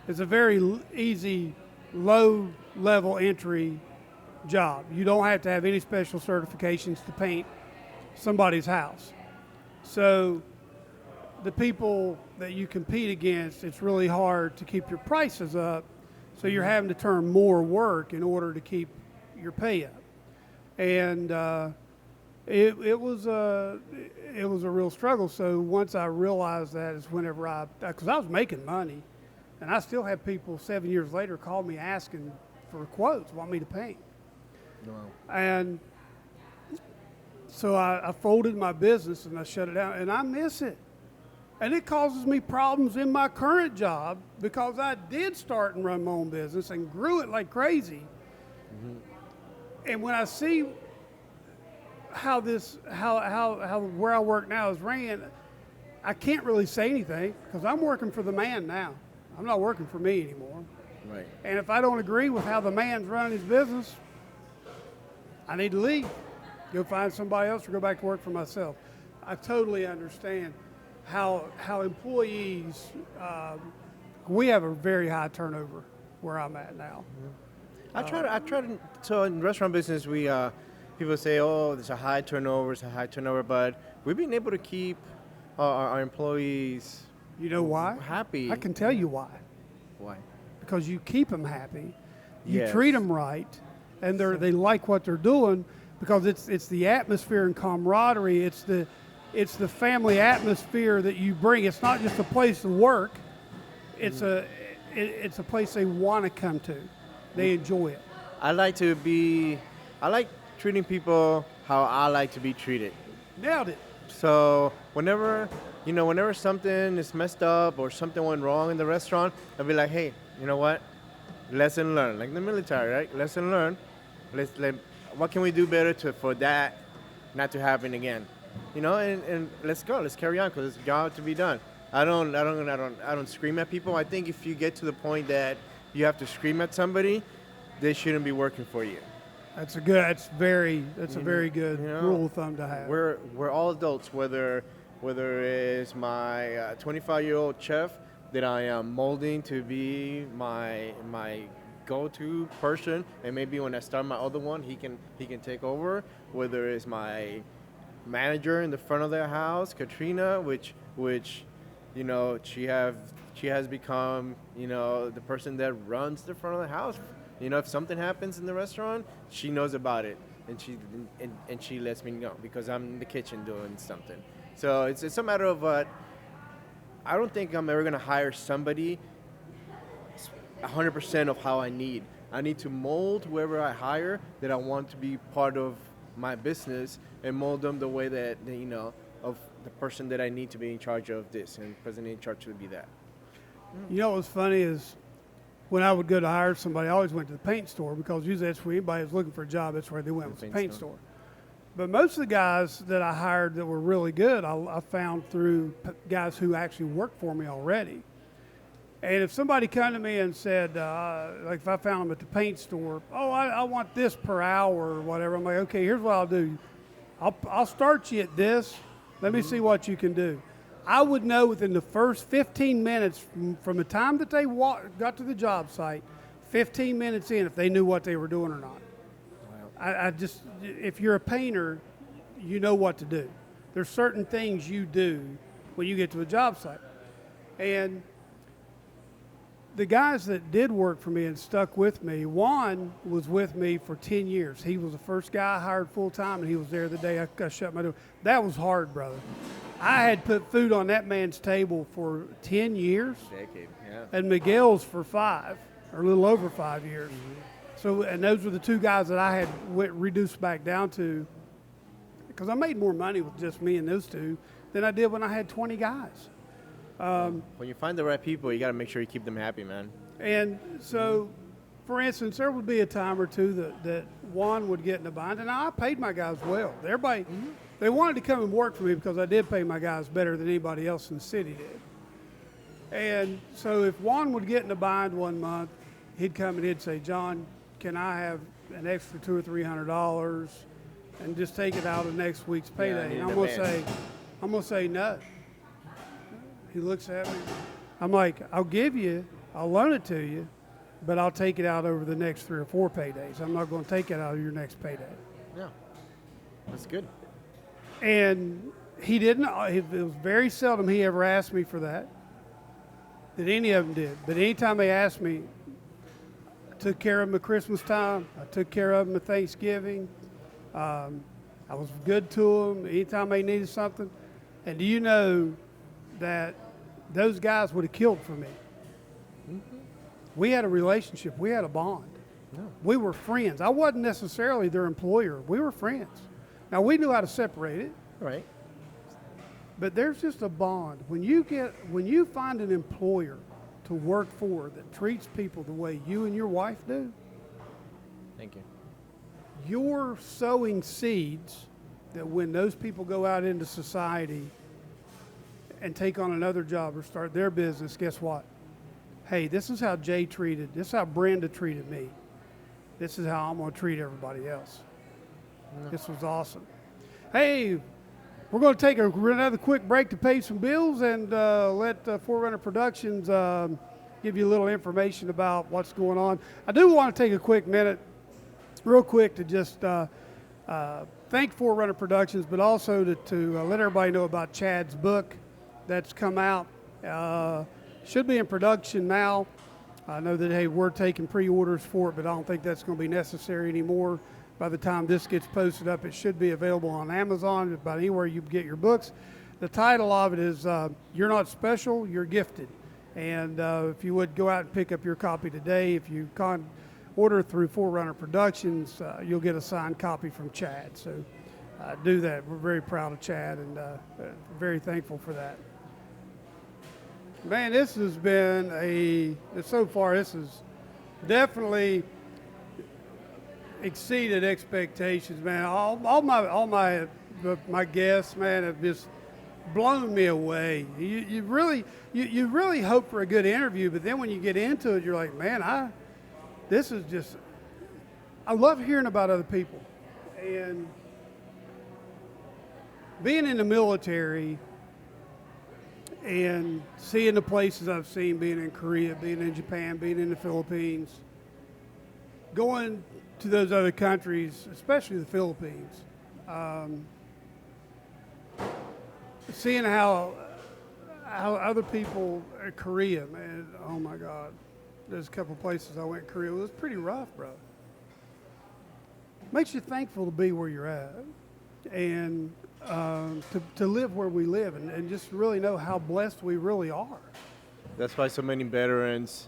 is a very easy, low-level entry job. You don't have to have any special certifications to paint somebody's house. So the people that you compete against, it's really hard to keep your prices up, so you're having to turn more work in order to keep your pay up. And it was a real struggle. So once I realized that is whenever because I was making money, and I still have people 7 years later call me asking for quotes, want me to paint. Wow. And so I folded my business and I shut it down, and I miss it. And it causes me problems in my current job, because I did start and run my own business and grew it like crazy. And when I see how where I work now is ran, I can't really say anything, because I'm working for the man now. I'm not working for me anymore. Right. And if I don't agree with how the man's running his business, I need to leave. Go find somebody else or go back to work for myself. I totally understand how employees, we have a very high turnover where I'm at now. I try to. So in restaurant business, we people say, "Oh, there's a high turnover," but we've been able to keep our employees. You know why? Happy. I can tell you why. Why? Because you keep them happy, you Yes. treat them right, and they like what they're doing because it's the atmosphere and camaraderie. It's the family atmosphere that you bring. It's not just a place to work. It's a place they want to come to. They enjoy it. I like treating people how I like to be treated. Nailed it. So whenever something is messed up or something went wrong in the restaurant, I'll be like, hey, you know what? Lesson learned. Like the military, right? Lesson learned. What can we do better for that not to happen again? And let's go. Let's carry on because it's a job to be done. I don't scream at people. I think if you get to the point that you have to scream at somebody, they shouldn't be working for you. That's a very good rule of thumb to have. We're all adults, whether it's my 25-year-old chef that I am molding to be my go-to person, and maybe when I start my other one, he can take over. Whether it's my manager in the front of their house, Katrina, which she has become the person that runs the front of the house. If something happens in the restaurant, she knows about it, and she lets me know because I'm in the kitchen doing something. So it's a matter of I don't think I'm ever gonna hire somebody 100% of how I need. I need to mold whoever I hire that I want to be part of my business and mold them the way that of the person that I need to be in charge of this, and the person in charge would be that. You know what's funny is when I would go to hire somebody, I always went to the paint store because usually that's where anybody was looking for a job. That's where they went, was the paint store. But most of the guys that I hired that were really good, I found through guys who actually worked for me already. And if somebody come to me and said, like if I found them at the paint store, I want this per hour or whatever, I'm like, okay, here's what I'll do. I'll start you at this. Let me see what you can do. I would know within the first 15 minutes from the time that they got to the job site, 15 minutes in, if they knew what they were doing or not. Wow. If you're a painter, you know what to do. There's certain things you do when you get to a job site. And the guys that did work for me and stuck with me, Juan was with me for 10 years. He was the first guy I hired full time, and he was there the day I shut my door. That was hard, brother. I had put food on that man's table for 10 years. Decade, yeah. And Miguel's for 5, or a little over 5 years. Mm-hmm. So, and those were the two guys that I had reduced back down to, because I made more money with just me and those two than I did when I had 20 guys. When you find the right people, you got to make sure you keep them happy, man. And so, for instance, there would be a time or two that Juan would get in a bind, and I paid my guys well. Everybody, they wanted to come and work for me because I did pay my guys better than anybody else in the city did. And so if Juan would get in a bind one month, he'd come and he'd say, John, can I have an extra $200 or $300 and just take it out of next week's payday? Yeah, and I'm gonna say no. He looks at me. I'm like, I'll loan it to you, but I'll take it out over the next 3 or 4 paydays. I'm not going to take it out of your next payday. Yeah, that's good. And he didn't. It was very seldom he ever asked me for that any of them did. But anytime they asked me, I took care of them at Christmas time. I took care of them at Thanksgiving. I was good to them anytime they needed something. And do you know that those guys would have killed for me? Mm-hmm. We had a relationship. We had a bond. No. We were friends. I wasn't necessarily their employer. We were friends. Now, we knew how to separate it. Right. But there's just a bond. When you find an employer to work for that treats people the way you and your wife do, thank you. You're sowing seeds that when those people go out into society and take on another job or start their business, guess what? Hey, this is how this is how Brenda treated me. This is how I'm going to treat everybody else. Yeah. This was awesome. Hey, We're going to take another quick break to pay some bills and let Forerunner Productions give you a little information about what's going on. I do want to take a quick minute, real quick, to just thank Forerunner Productions, but also to let everybody know about Chad's book that's come out. Should be in production now. I know that, hey, we're taking pre-orders for it, but I don't think that's going to be necessary anymore. By the time this gets posted up, it should be available on Amazon, about anywhere you get your books. The title of it is You're Not Special, You're Gifted. And if you would go out and pick up your copy today, if you order through Forerunner Productions, you'll get a signed copy from Chad. So do that. We're very proud of Chad and very thankful for that. Man, this has been so far this has definitely exceeded expectations, man. All my guests, man, have just blown me away. You really hope for a good interview, but then when you get into it, you're like, man, I love hearing about other people. And being in the military and seeing the places I've seen, being in Korea, being in Japan, being in the Philippines, going to those other countries, especially the Philippines, seeing how other people, Korea, man, oh my God, there's a couple places I went in Korea. It was pretty rough, bro. Makes you thankful to be where you're at and to live where we live and just really know how blessed we really are. That's why so many veterans,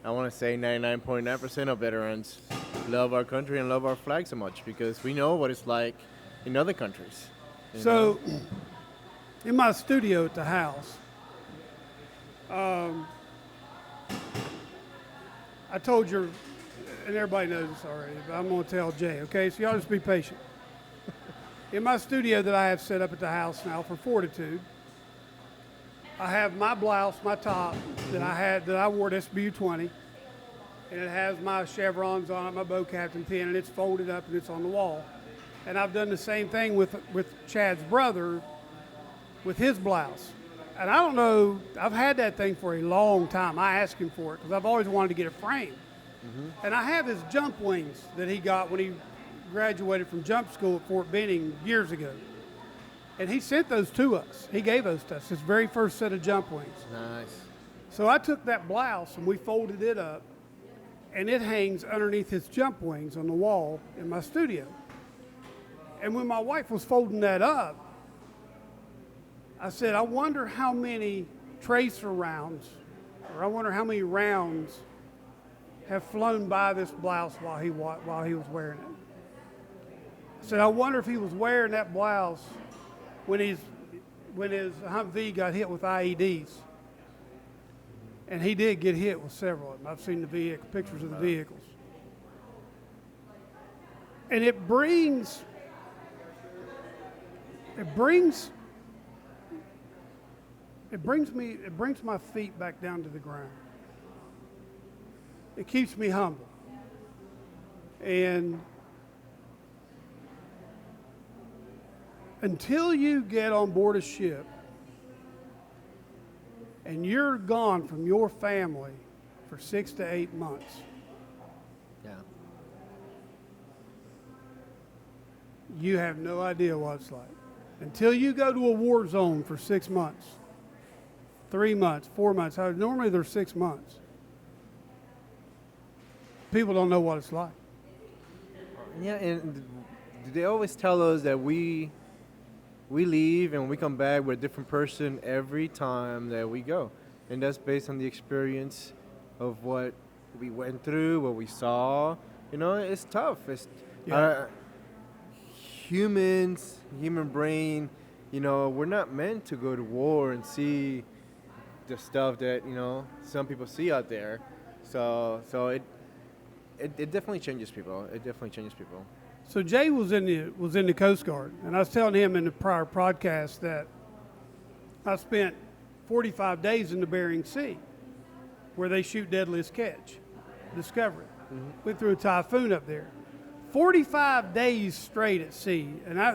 I want to say 99.9% of veterans, love our country and love our flag so much because we know what it's like in other countries. So, in my studio at the house, I told you, and everybody knows this already, but I'm going to tell Jay, okay? So y'all just be patient. In my studio that I have set up at the house now for Fortitude, I have my blouse, my top that I wore at SBU 20, and it has my chevrons on it, my bow captain pin, and it's folded up and it's on the wall. And I've done the same thing with Chad's brother with his blouse. And I don't know, I've had that thing for a long time. I asked him for it because I've always wanted to get a frame. And I have his jump wings that he got when he graduated from jump school at Fort Benning years ago. And he sent those to us. He gave those to us, his very first set of jump wings. Nice. So I took that blouse and we folded it up, and it hangs underneath his jump wings on the wall in my studio. And when my wife was folding that up, I said, I wonder how many tracer rounds, or I wonder how many rounds have flown by this blouse while he was wearing it. I said, I wonder if he was wearing that blouse when his Humvee got hit with IEDs. And he did get hit with several of them. I've seen the pictures of the vehicles. And it brings my feet back down to the ground. It keeps me humble. And until you get on board a ship and you're gone from your family for 6 to 8 months, you have no idea what it's like. Until you go to a war zone for 6 months, 3 months, 4 months, normally they're 6 months. People don't know what it's like. Yeah, and they always tell us that we leave and we come back with a different person every time that we go. And that's based on the experience of what we went through, what we saw. You know, it's tough. Human brain, you know, we're not meant to go to war and see the stuff that, you know, some people see out there. So it definitely changes people. It definitely changes people. So Jay was in the Coast Guard, and I was telling him in the prior podcast that I spent 45 days in the Bering Sea, where they shoot Deadliest Catch, Discovery. Went through a typhoon up there. 45 days straight at sea, and I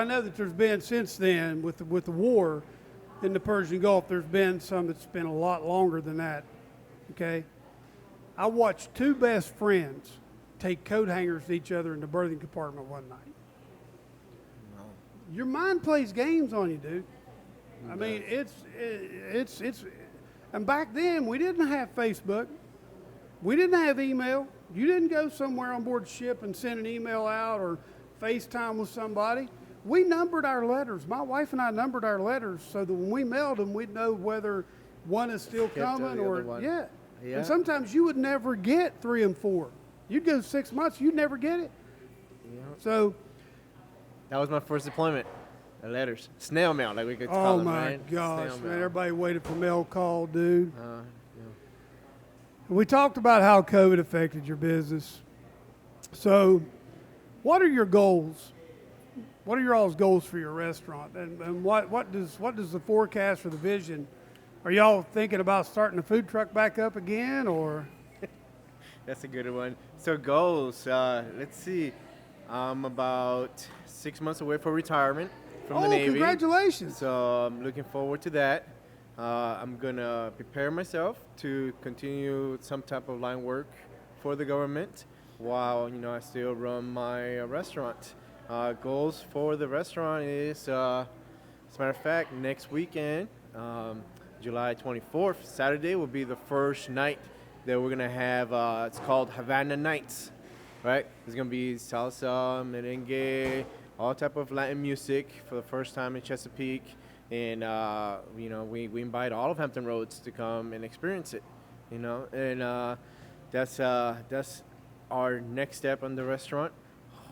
know that there's been since then with the war in the Persian Gulf. There's been some that's been a lot longer than that. Okay, I watched two best friends take coat hangers to each other in the berthing compartment one night. Wow. Your mind plays games on you, dude. I mean, it's, and back then we didn't have Facebook, we didn't have email. You didn't go somewhere on board ship and send an email out or FaceTime with somebody. We numbered our letters. My wife and I numbered our letters so that when we mailed them, we'd know whether one is still coming or yeah. And sometimes you would never get 3 and 4. You'd go 6 months, you'd never get it. Yeah. So that was my first deployment. The letters, snail mail, like we could call them. Oh my gosh, man! Everybody waited for mail call, dude. Yeah. We talked about how COVID affected your business. So, what are your goals? What are your all's goals for your restaurant? And what does the forecast or the vision? Are y'all thinking about starting a food truck back up again, or? That's a good one. So goals, let's see. I'm about 6 months away from retirement from the Navy. Oh, congratulations! So I'm looking forward to that. I'm gonna prepare myself to continue some type of line work for the government while I still run my restaurant. Goals for the restaurant is, as a matter of fact, next weekend, July 24th, Saturday will be the first night that we're gonna have. It's called Havana Nights, right? There's gonna be salsa, merengue, all type of Latin music for the first time in Chesapeake. And we invite all of Hampton Roads to come and experience it, and that's our next step on the restaurant.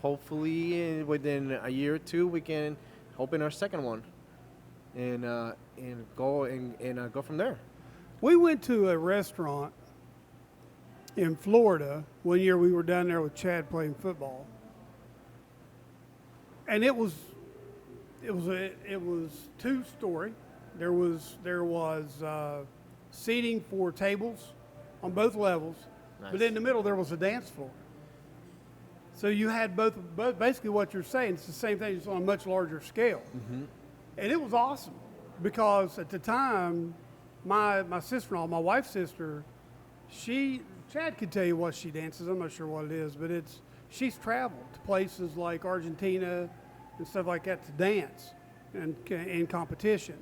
Hopefully, within a year or two, we can open our second one, and go from there. We went to a restaurant in Florida one year. We were down there with Chad playing football, and it was 2-story. There was seating for tables on both levels, Nice. but in the middle there was a dance floor. So you had both. Basically, what you're saying, it's the same thing, just on a much larger scale. Mm-hmm. And it was awesome because at the time, my sister-in-law, my wife's sister, Chad could tell you what she dances. I'm not sure what it is, but she's traveled to places like Argentina and stuff like that to dance and in competition,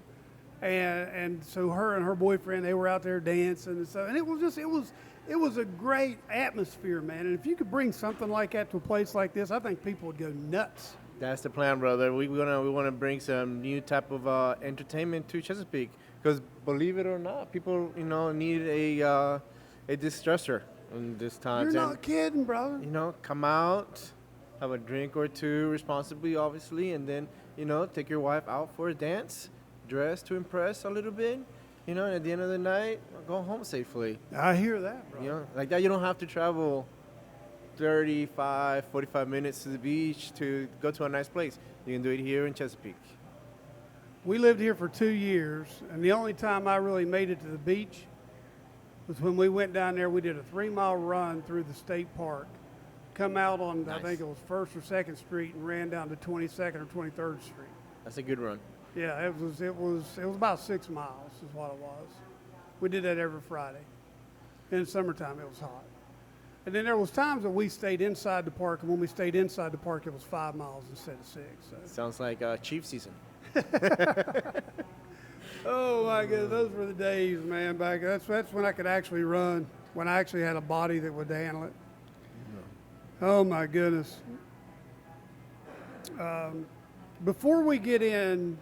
and so her and her boyfriend, they were out there dancing and stuff, and it was a great atmosphere, man. And if you could bring something like that to a place like this, I think people would go nuts. That's the plan, brother. We want to bring some new type of entertainment to Chesapeake because, believe it or not, people need a distressor in this time. You're not kidding, brother. Come out, have a drink or two responsibly, obviously, and then, take your wife out for a dance, dress to impress a little bit, and at the end of the night, go home safely. I hear that, bro. Like that, you don't have to travel 35, 45 minutes to the beach to go to a nice place. You can do it here in Chesapeake. We lived here for 2 years, and the only time I really made it to the beach was when we went down there. We did a 3-mile run through the state park, come out on, Nice. I think it was 1st or 2nd Street, and ran down to 22nd or 23rd Street. That's a good run. Yeah, it was about 6 miles is what it was. We did that every Friday. In the summertime, it was hot. And then there was times that we stayed inside the park, and when we stayed inside the park, it was 5 miles instead of 6. So. Sounds like Chief season. Oh my goodness, those were the days, man. Back that's when I could actually run, when I actually had a body that would handle it. Oh my goodness. Before we get in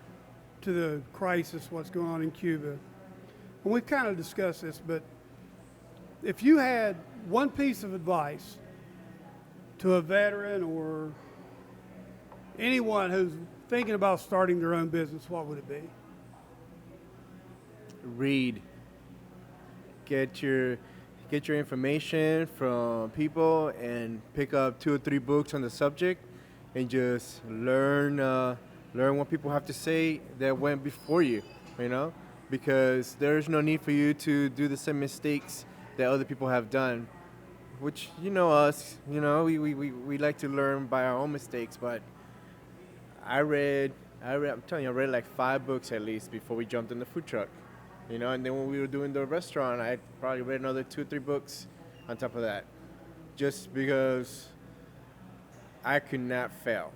to the crisis, what's going on in Cuba, and we've kind of discussed this, but if you had one piece of advice to a veteran or anyone who's thinking about starting their own business, what would it be? Read. Get your information from people and pick up 2 or 3 books on the subject and just learn what people have to say that went before you, because there's no need for you to do the same mistakes that other people have done. which you know us, we like to learn by our own mistakes. But I'm telling you, I read like 5 books at least before we jumped in the food truck. And then when we were doing the restaurant, I probably read another 2 or 3 books on top of that, just because I could not fail.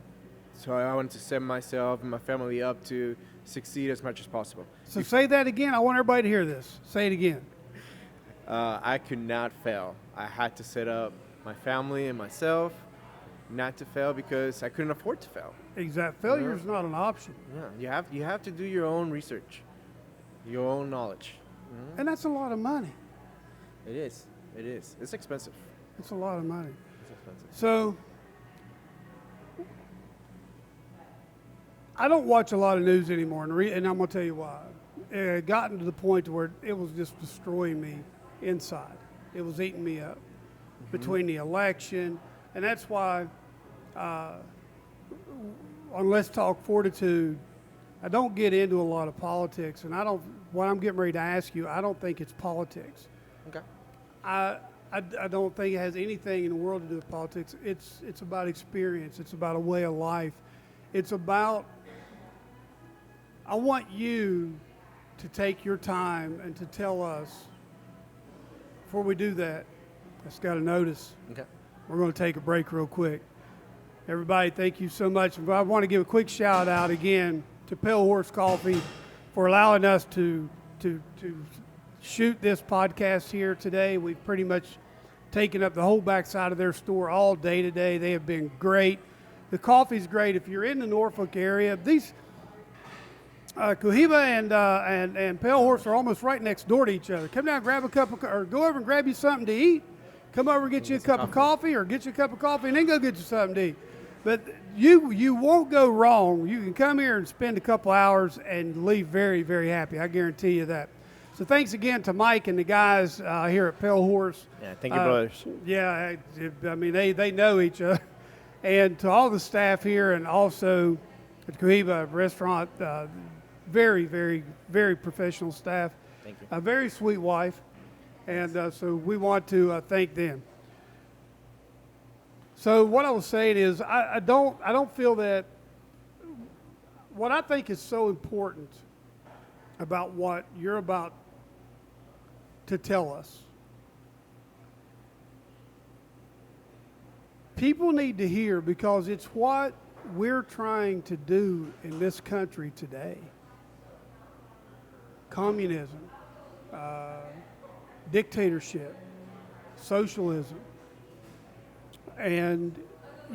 So I wanted to set myself and my family up to succeed as much as possible. So say that again. I want everybody to hear this. Say it again. I could not fail. I had to set up my family and myself not to fail because I couldn't afford to fail. Exact. Failure is not an option. Yeah, you have to do your own research, your own knowledge. And that's a lot of money. It is. It's expensive. It's a lot of money. It's expensive. So I don't watch a lot of news anymore, and I'm going to tell you why. It had gotten to the point where it was just destroying me inside. It was eating me up between the election, and that's why on Let's Talk Fortitude, I don't get into a lot of politics, and what I'm getting ready to ask you, I don't think it's politics. Okay. I don't think it has anything in the world to do with politics. It's about experience. It's about a way of life. It's about, I want you to take your time and to tell us, before we do that, let's got a notice. Okay. We're going to take a break real quick. Everybody, thank you so much. I want to give a quick shout out again to Pale Horse Coffee for allowing us to shoot this podcast here today. We've pretty much taken up the whole backside of their store all day today. They have been great. The coffee's great. If you're in the Norfolk area, these Cohiba and Pale Horse are almost right next door to each other. Come down, grab a cup or go over and grab you something to eat. Come over and get you a cup of coffee, or get you a cup of coffee and then go get you something to eat. But you won't go wrong. You can come here and spend a couple hours and leave very, very happy. I guarantee you that. So thanks again to Mike and the guys here at Pale Horse. Yeah, thank you, brothers. Yeah, I mean, they know each other. And to all the staff here, and also at Cuban Restaurant, very, very, very professional staff. Thank you. A very sweet wife. And so we want to thank them. So what I was saying is I don't feel that what I think is so important about what you're about to tell us. People need to hear, because it's what we're trying to do in this country today. Communism, dictatorship, socialism. And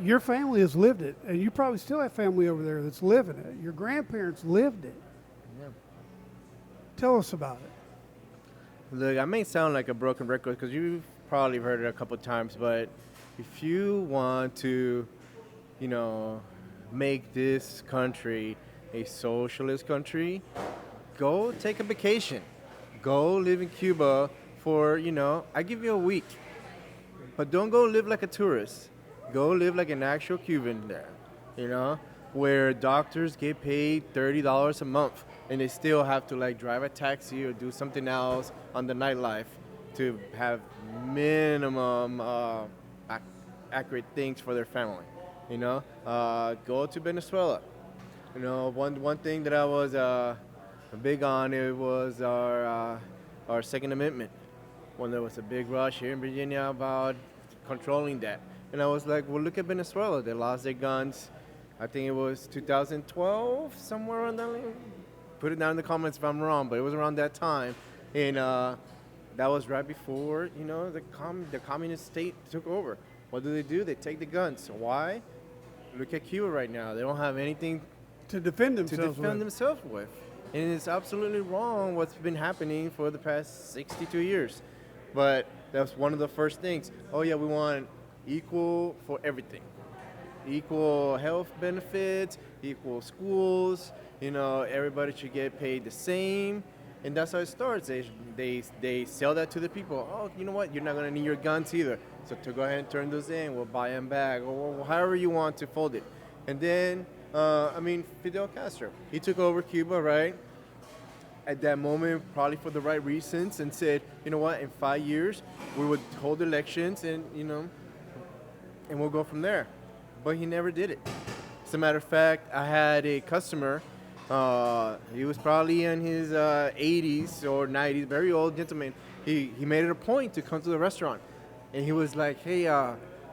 your family has lived it, and you probably still have family over there that's living it. Your grandparents lived it. Yeah. Tell us about it. Look, I may sound like a broken record because you've probably heard it a couple of times, but if you want to, make this country a socialist country, go take a vacation. Go live in Cuba for, I give you a week. But don't go live like a tourist. Go live like an actual Cuban there, where doctors get paid $30 a month and they still have to drive a taxi or do something else on the nightlife to have minimum accurate things for their family. Go to Venezuela. One thing that I was big on, it was our Second Amendment, when there was a big rush here in Virginia about controlling that. And I was like, well, look at Venezuela. They lost their guns. I think it was 2012, somewhere around that line. Put it down in the comments if I'm wrong, but it was around that time. And that was right before, the communist state took over. What do? They take the guns. Why? Look at Cuba right now. They don't have anything to defend themselves with. And it's absolutely wrong what's been happening for the past 62 years. But that's one of the first things. Oh, yeah, we want equal for everything. Equal health benefits, equal schools, everybody should get paid the same. And that's how it starts. They sell that to the people. Oh, you know what? You're not going to need your guns either. So to go ahead and turn those in, we'll buy them back, or however you want to fold it. And then, Fidel Castro, he took over Cuba, right? at that moment, probably for the right reasons, and said, you know what, in 5 years, we would hold elections and, and we'll go from there. But he never did it. As a matter of fact, I had a customer, he was probably in his 80s or 90s, very old gentleman. He made it a point to come to the restaurant. And he was like, hey,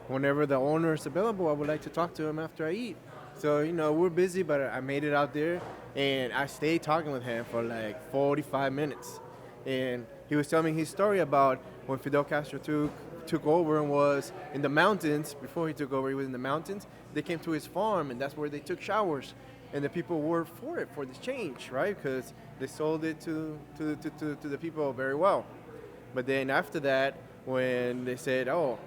whenever the owner is available, I would like to talk to him after I eat. So, we're busy, but I made it out there. And I stayed talking with him for like 45 minutes. And he was telling me his story about when Fidel Castro took over and was in the mountains. Before he took over, he was in the mountains. They came to his farm, and that's where they took showers. And the people were for this change, right? Because they sold it to the people very well. But then after that, when they said, oh,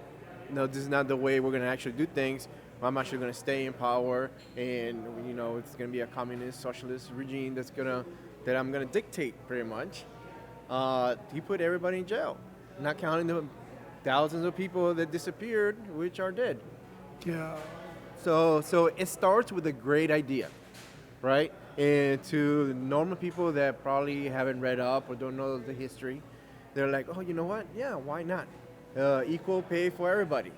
no, this is not the way we're going to actually do things, I'm actually going to stay in power, and it's going to be a communist, socialist regime that I'm going to dictate pretty much. He put everybody in jail, not counting the thousands of people that disappeared, which are dead. Yeah. So it starts with a great idea, right? And to normal people that probably haven't read up or don't know the history, they're like, oh, you know what? Yeah, why not? Equal pay for everybody.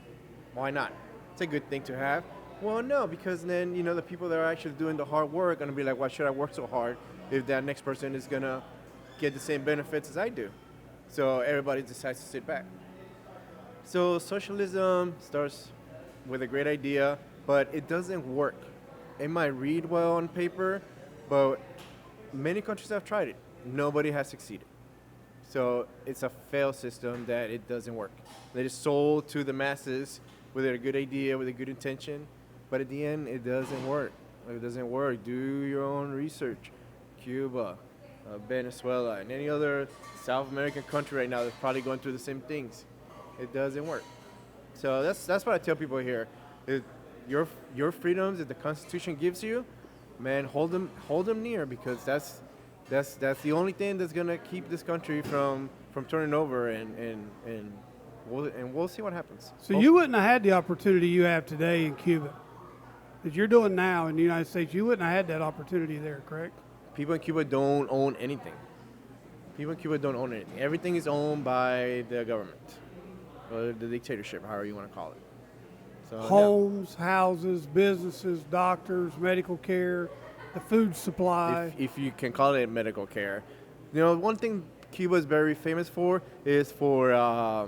Why not? It's a good thing to have. Well, no, because then, the people that are actually doing the hard work are going to be like, why should I work so hard if that next person is going to get the same benefits as I do? So everybody decides to sit back. So socialism starts with a great idea, but it doesn't work. It might read well on paper, but many countries have tried it. Nobody has succeeded. So it's a failed system that it doesn't work. It is sold to the masses with a good idea, with a good intention, but at the end, it doesn't work. It doesn't work. Do your own research. Cuba, Venezuela, and any other South American country right now that's probably going through the same things. It doesn't work. So that's what I tell people here. Your freedoms that the Constitution gives you, man, hold them near, because that's the only thing that's gonna keep this country from turning over, and we'll see what happens. So you wouldn't have had the opportunity you have today in Cuba that you're doing now in the United States. You wouldn't have had that opportunity there, correct? People in Cuba don't own anything. Everything is owned by the government, or the dictatorship, however you want to call it. So, Homes, houses, businesses, doctors, medical care, the food supply. if you can call it medical care. One thing Cuba is very famous for is for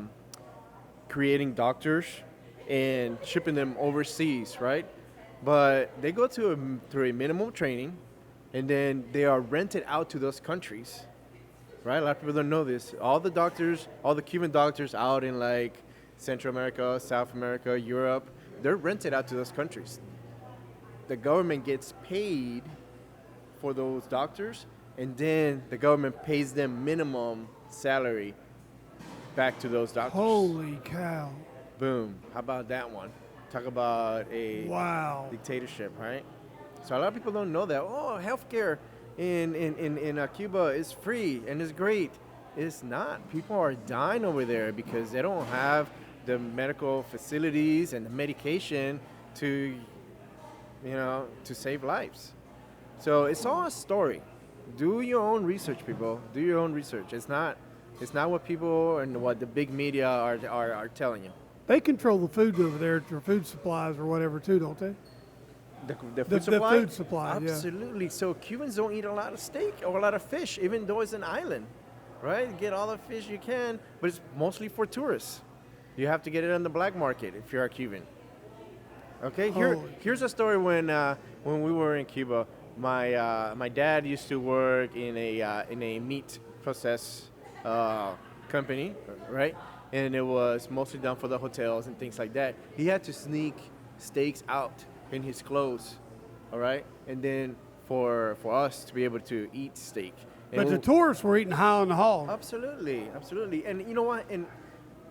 creating doctors and shipping them overseas, right? But they go through a minimum training, and then they are rented out to those countries, right? A lot of people don't know this. All the Cuban doctors out in like Central America, South America, Europe, they're rented out to those countries. The government gets paid for those doctors, and then the government pays them minimum salary back to those doctors. Holy cow. Boom. How about that one? Talk about a dictatorship, right? So a lot of people don't know that. Oh, healthcare in Cuba is free and is great. It's not. People are dying over there because they don't have the medical facilities and the medication to save lives. So it's all a story. Do your own research, people. Do your own research. It's not what people and what the big media are telling you. They control the food over there, their food supplies or whatever too, don't they? The food supply? The food supply, Absolutely. Yeah. So Cubans don't eat a lot of steak or a lot of fish, even though it's an island, right? Get all the fish you can, but it's mostly for tourists. You have to get it on the black market if you're a Cuban. Okay, here's a story when we were in Cuba. My dad used to work in a meat process company, right? And it was mostly done for the hotels and things like that. He had to sneak steaks out in his clothes, all right? And then for us to be able to eat steak. And but the tourists were eating high on the hog. Absolutely. And you know what? And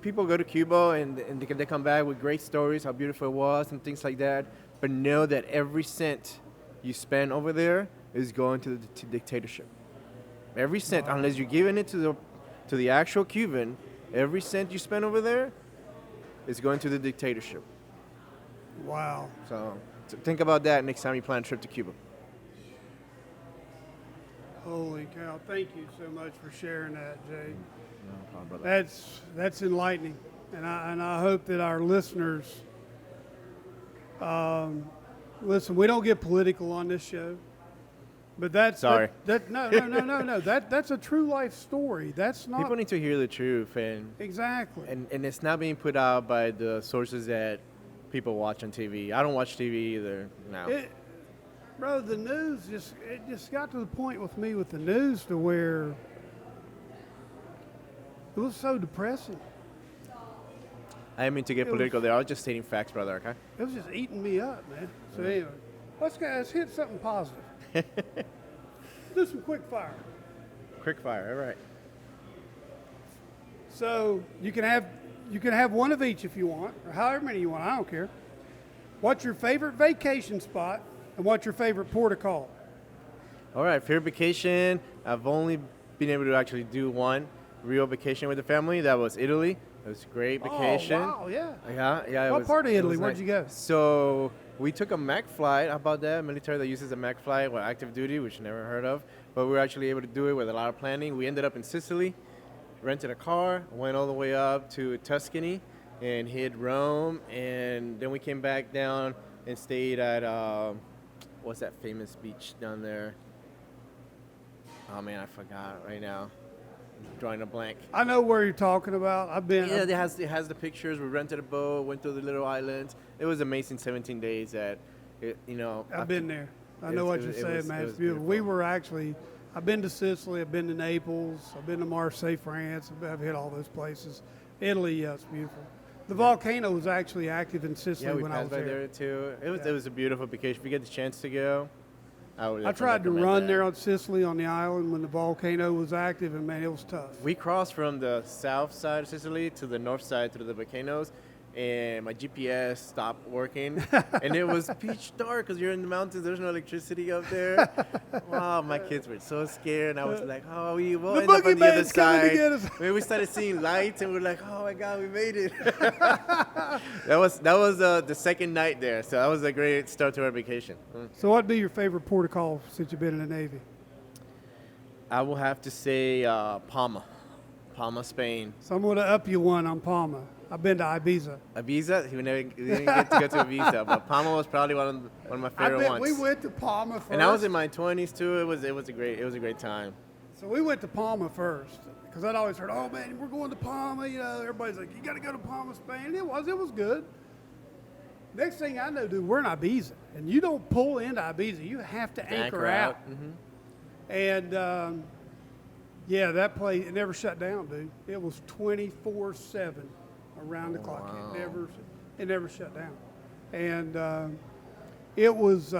people go to Cuba and they come back with great stories, how beautiful it was and things like that. But know that every cent you spend over there is going to the dictatorship. Every cent, unless you're giving it to the actual Cuban, every cent you spend over there is going to the dictatorship. Wow. So think about that next time you plan a trip to Cuba. Holy cow! Thank you so much for sharing that, Jay. No problem, brother. That's enlightening, and I hope that our listeners listen. We don't get political on this show, but that's Sorry. No. That's a true life story. That's not People need to hear the truth, exactly. and it's not being put out by the sources that people watch on TV. I don't watch TV either now. Bro, the news just got to the point with me with the news to where it was so depressing. I didn't mean to get political there. I was just stating facts, brother, okay? It was just eating me up, man. So anyway, let's hit something positive. Do some quick fire. Quick fire, all right. So you can have one of each if you want, or however many you want. I don't care. What's your favorite vacation spot, and what's your favorite port of call? All right, favorite vacation. I've only been able to actually do one real vacation with the family. That was Italy. It was a great vacation. Oh, wow, yeah. Yeah. What part of Italy? Where'd you go? So we took a MAC flight. How about that? Military that uses a MAC flight, well, active duty, which I never heard of. But we were actually able to do it with a lot of planning. We ended up in Sicily, rented a car, went all the way up to Tuscany, and hit Rome. And then we came back down and stayed at, what's that famous beach down there? Oh, man, I forgot right now. I'm drawing a blank. I know where you're talking about. I've been. Yeah, it has the pictures. We rented a boat, went to the little islands. It was amazing 17 days that, I've been there. I know what you're saying, man. It's beautiful. We were actually, I've been to Sicily, I've been to Naples, I've been to Marseille, France. I've hit all those places. Italy, yeah, it's beautiful. The volcano was actually active in Sicily when I was there. Yeah, we passed by there too. It was a beautiful vacation. If you get the chance to go, I tried to run there on Sicily on the island when the volcano was active, and man, it was tough. We crossed from the south side of Sicily to the north side through the volcanoes, and my GPS stopped working, and it was pitch dark because you're in the mountains. There's no electricity up there. Wow, my kids were so scared, and I was like, "Oh, we will end up on the other side." Then we started seeing lights, and we're like, "Oh my God, we made it!" that was the second night there, so that was a great start to our vacation. So, what'd be your favorite port of call since you've been in the Navy? I will have to say Palma, Spain. So I'm gonna up you one on Palma. I've been to Ibiza. Ibiza? We didn't get to go to Ibiza, but Palma was probably one of my favorite ones. We went to Palma first. And I was in my 20s too. It was a great time. So we went to Palma first because I'd always heard, oh man, we're going to Palma. Everybody's like, you got to go to Palma, Spain. And it was good. Next thing I know, dude, we're in Ibiza, and you don't pull into Ibiza. You have to anchor out. Mm-hmm. And yeah, that place it never shut down, dude. It was 24/7. Around the clock. Wow. It never shut down, and it was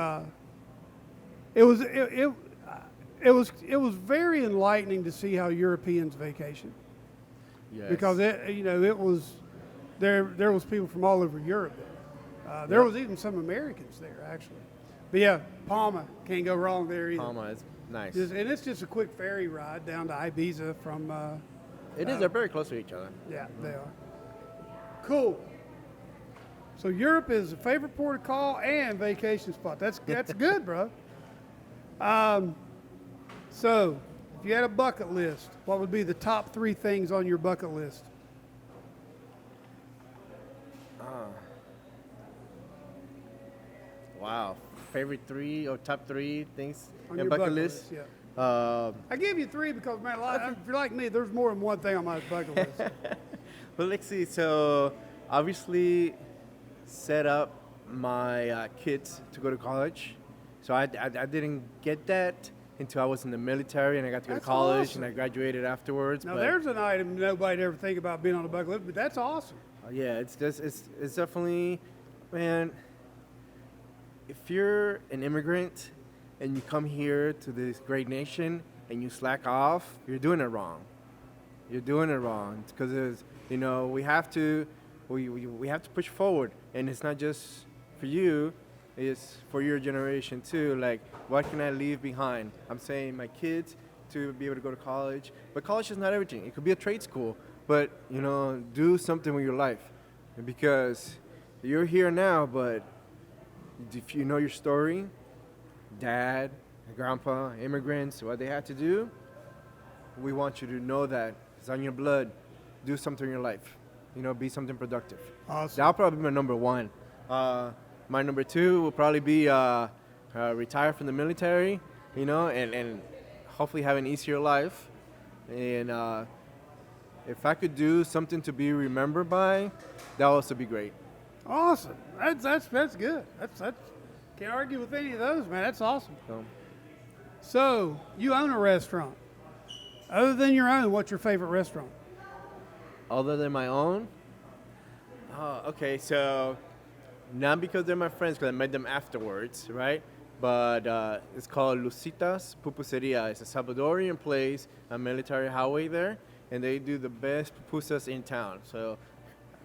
very enlightening to see how Europeans vacation. Yes. Because it was there was people from all over Europe there. There was even some Americans there actually. But yeah, Palma can't go wrong there either. Palma is nice. And it's just a quick ferry ride down to Ibiza from. It is. They're very close to each other. Yeah, they are. Cool. So Europe is a favorite port of call and vacation spot. That's good, bro. So if you had a bucket list, what would be the top 3 things on your bucket list? Wow. Favorite 3 or top 3 things On in your bucket list? Yeah. I gave you 3 because, man, if you're like me, there's more than one thing on my bucket list. Well, let's see. So, obviously, set up my kids to go to college. So I didn't get that until I was in the military, and I got to go to college, awesome. and I graduated afterwards. Now, there's an item nobody'd ever think about being on the bucket list, but that's awesome. Yeah, it's definitely, man. If you're an immigrant and you come here to this great nation and you slack off, you're doing it wrong. You're doing it wrong because we have to push forward, and it's not just for you, it's for your generation too. Like, what can I leave behind? I'm saying my kids to be able to go to college, but college is not everything. It could be a trade school, but do something with your life, because you're here now. But if you know your story, Dad grandpa, immigrants, what they had to do, we want you to know that it's on your blood. Do something in your life. Be something productive. Awesome. That'll probably be my number one. My number two will probably be retire from the military, and hopefully have an easier life. And if I could do something to be remembered by, that would also be great. Awesome. That's good. That's can't argue with any of those, man. That's awesome. So you own a restaurant. Other than your own, what's your favorite restaurant? Other than my own? Okay, so not because they're my friends, because I met them afterwards, right? But it's called Lucita's Pupuseria. It's a Salvadorian place, a military highway there, and they do the best pupusas in town. So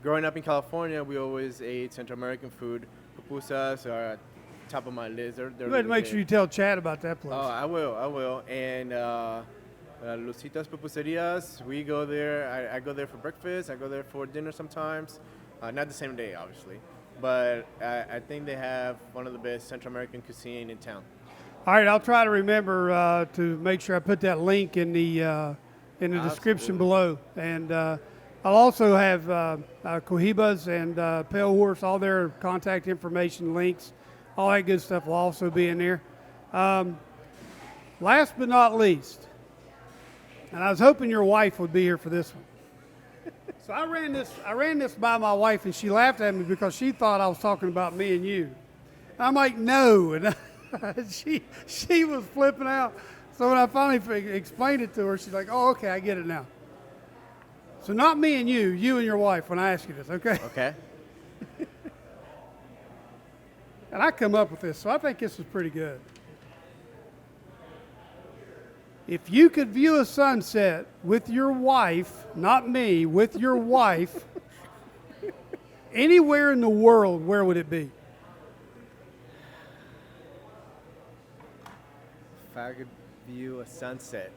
growing up in California, we always ate Central American food. Pupusas are at the top of my list. They're You better really make good. sure you tell Chad about that place. Oh, I will. And Lucita's Pupuserias, we go there. I go there for breakfast. I go there for dinner sometimes. Not the same day, obviously. But I think they have one of the best Central American cuisine in town. All right, I'll try to remember to make sure I put that link in the description below. And I'll also have Cohibas and Pale Horse, all their contact information, links, all that good stuff will also be in there. Last but not least, and I was hoping your wife would be here for this one. So I ran this by my wife, and she laughed at me because she thought I was talking about me and you. I'm like, no, and she was flipping out. So when I finally explained it to her, she's like, oh, okay, I get it now. So not me and you and your wife when I ask you this, okay? Okay. And I come up with this, so I think this is pretty good. If you could view a sunset with your wife, not me, with your wife, anywhere in the world, where would it be? If I could view a sunset.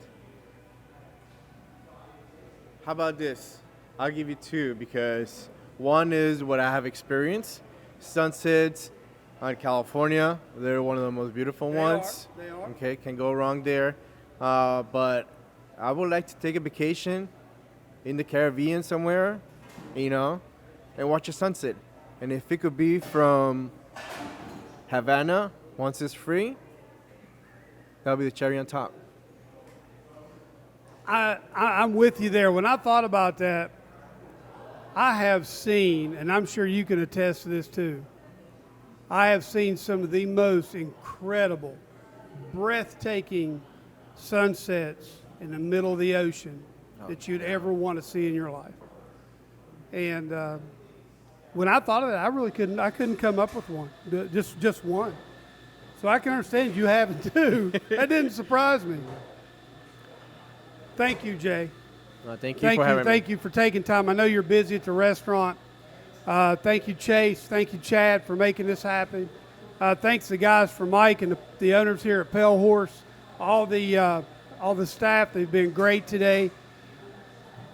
How about this? I'll give you two because one is what I have experienced. Sunsets on California, they're one of the most beautiful ones. They are. Okay, can go wrong there. But I would like to take a vacation in the Caribbean somewhere, and watch a sunset. And if it could be from Havana, once it's free, that'll be the cherry on top. I'm with you there. When I thought about that, I have seen, and I'm sure you can attest to this too, I have seen some of the most incredible, breathtaking sunsets in the middle of the ocean that you'd ever want to see in your life. And when I thought of that, I couldn't come up with one, just one. So I can understand you haven't too. That didn't surprise me. Thank you, Jay. Thank you for having me. Thank you for taking time. I know you're busy at the restaurant. Thank you, Chase. Thank you, Chad, for making this happen. Thanks the guys for Mike and the owners here at Pale Horse. All the staff, they've been great today.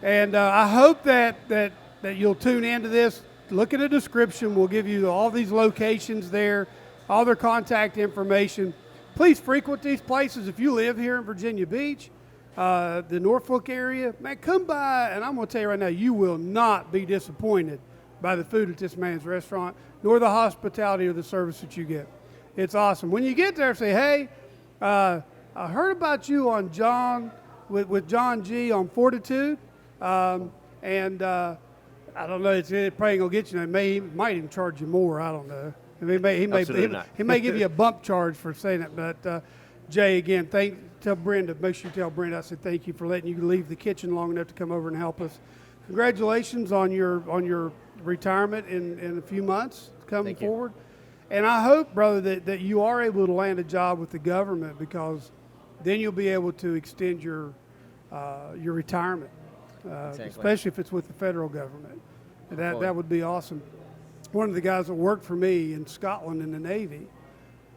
And I hope that you'll tune into this. Look at the description. We'll give you all these locations there, all their contact information. Please frequent these places if you live here in Virginia Beach, the Norfolk area. Man, come by, and I'm going to tell you right now, you will not be disappointed by the food at this man's restaurant, nor the hospitality or the service that you get. It's awesome. When you get there, say, hey, I heard about you on with John G on Fortitude, and I don't know, it probably ain't gonna get you. He might even charge you more. I don't know. He may give you a bump charge for saying it. But Jay, again, tell Brenda. Make sure you tell Brenda I said thank you for letting you leave the kitchen long enough to come over and help us. Congratulations on your retirement in a few months coming forward. And I hope, brother, that you are able to land a job with the government, because then you'll be able to extend your retirement, especially if it's with the federal government. That would be awesome. One of the guys that worked for me in Scotland in the Navy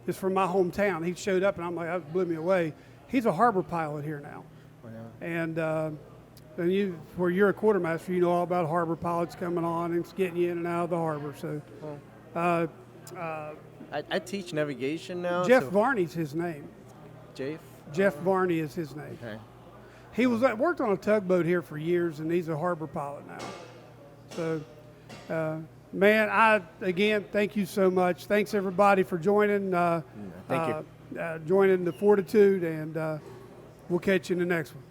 is from my hometown. He showed up, and I'm like, that blew me away. He's a harbor pilot here now. Wow. And where you're a quartermaster, you know all about harbor pilots coming on and getting you in and out of the harbor. So. I teach navigation now. Jeff Varney's his name. Jeff Varney is his name. Okay. He worked on a tugboat here for years, and he's a harbor pilot now. So, man, again, thank you so much. Thanks everybody for joining. Thank you. Joining the Fortitude, and we'll catch you in the next one.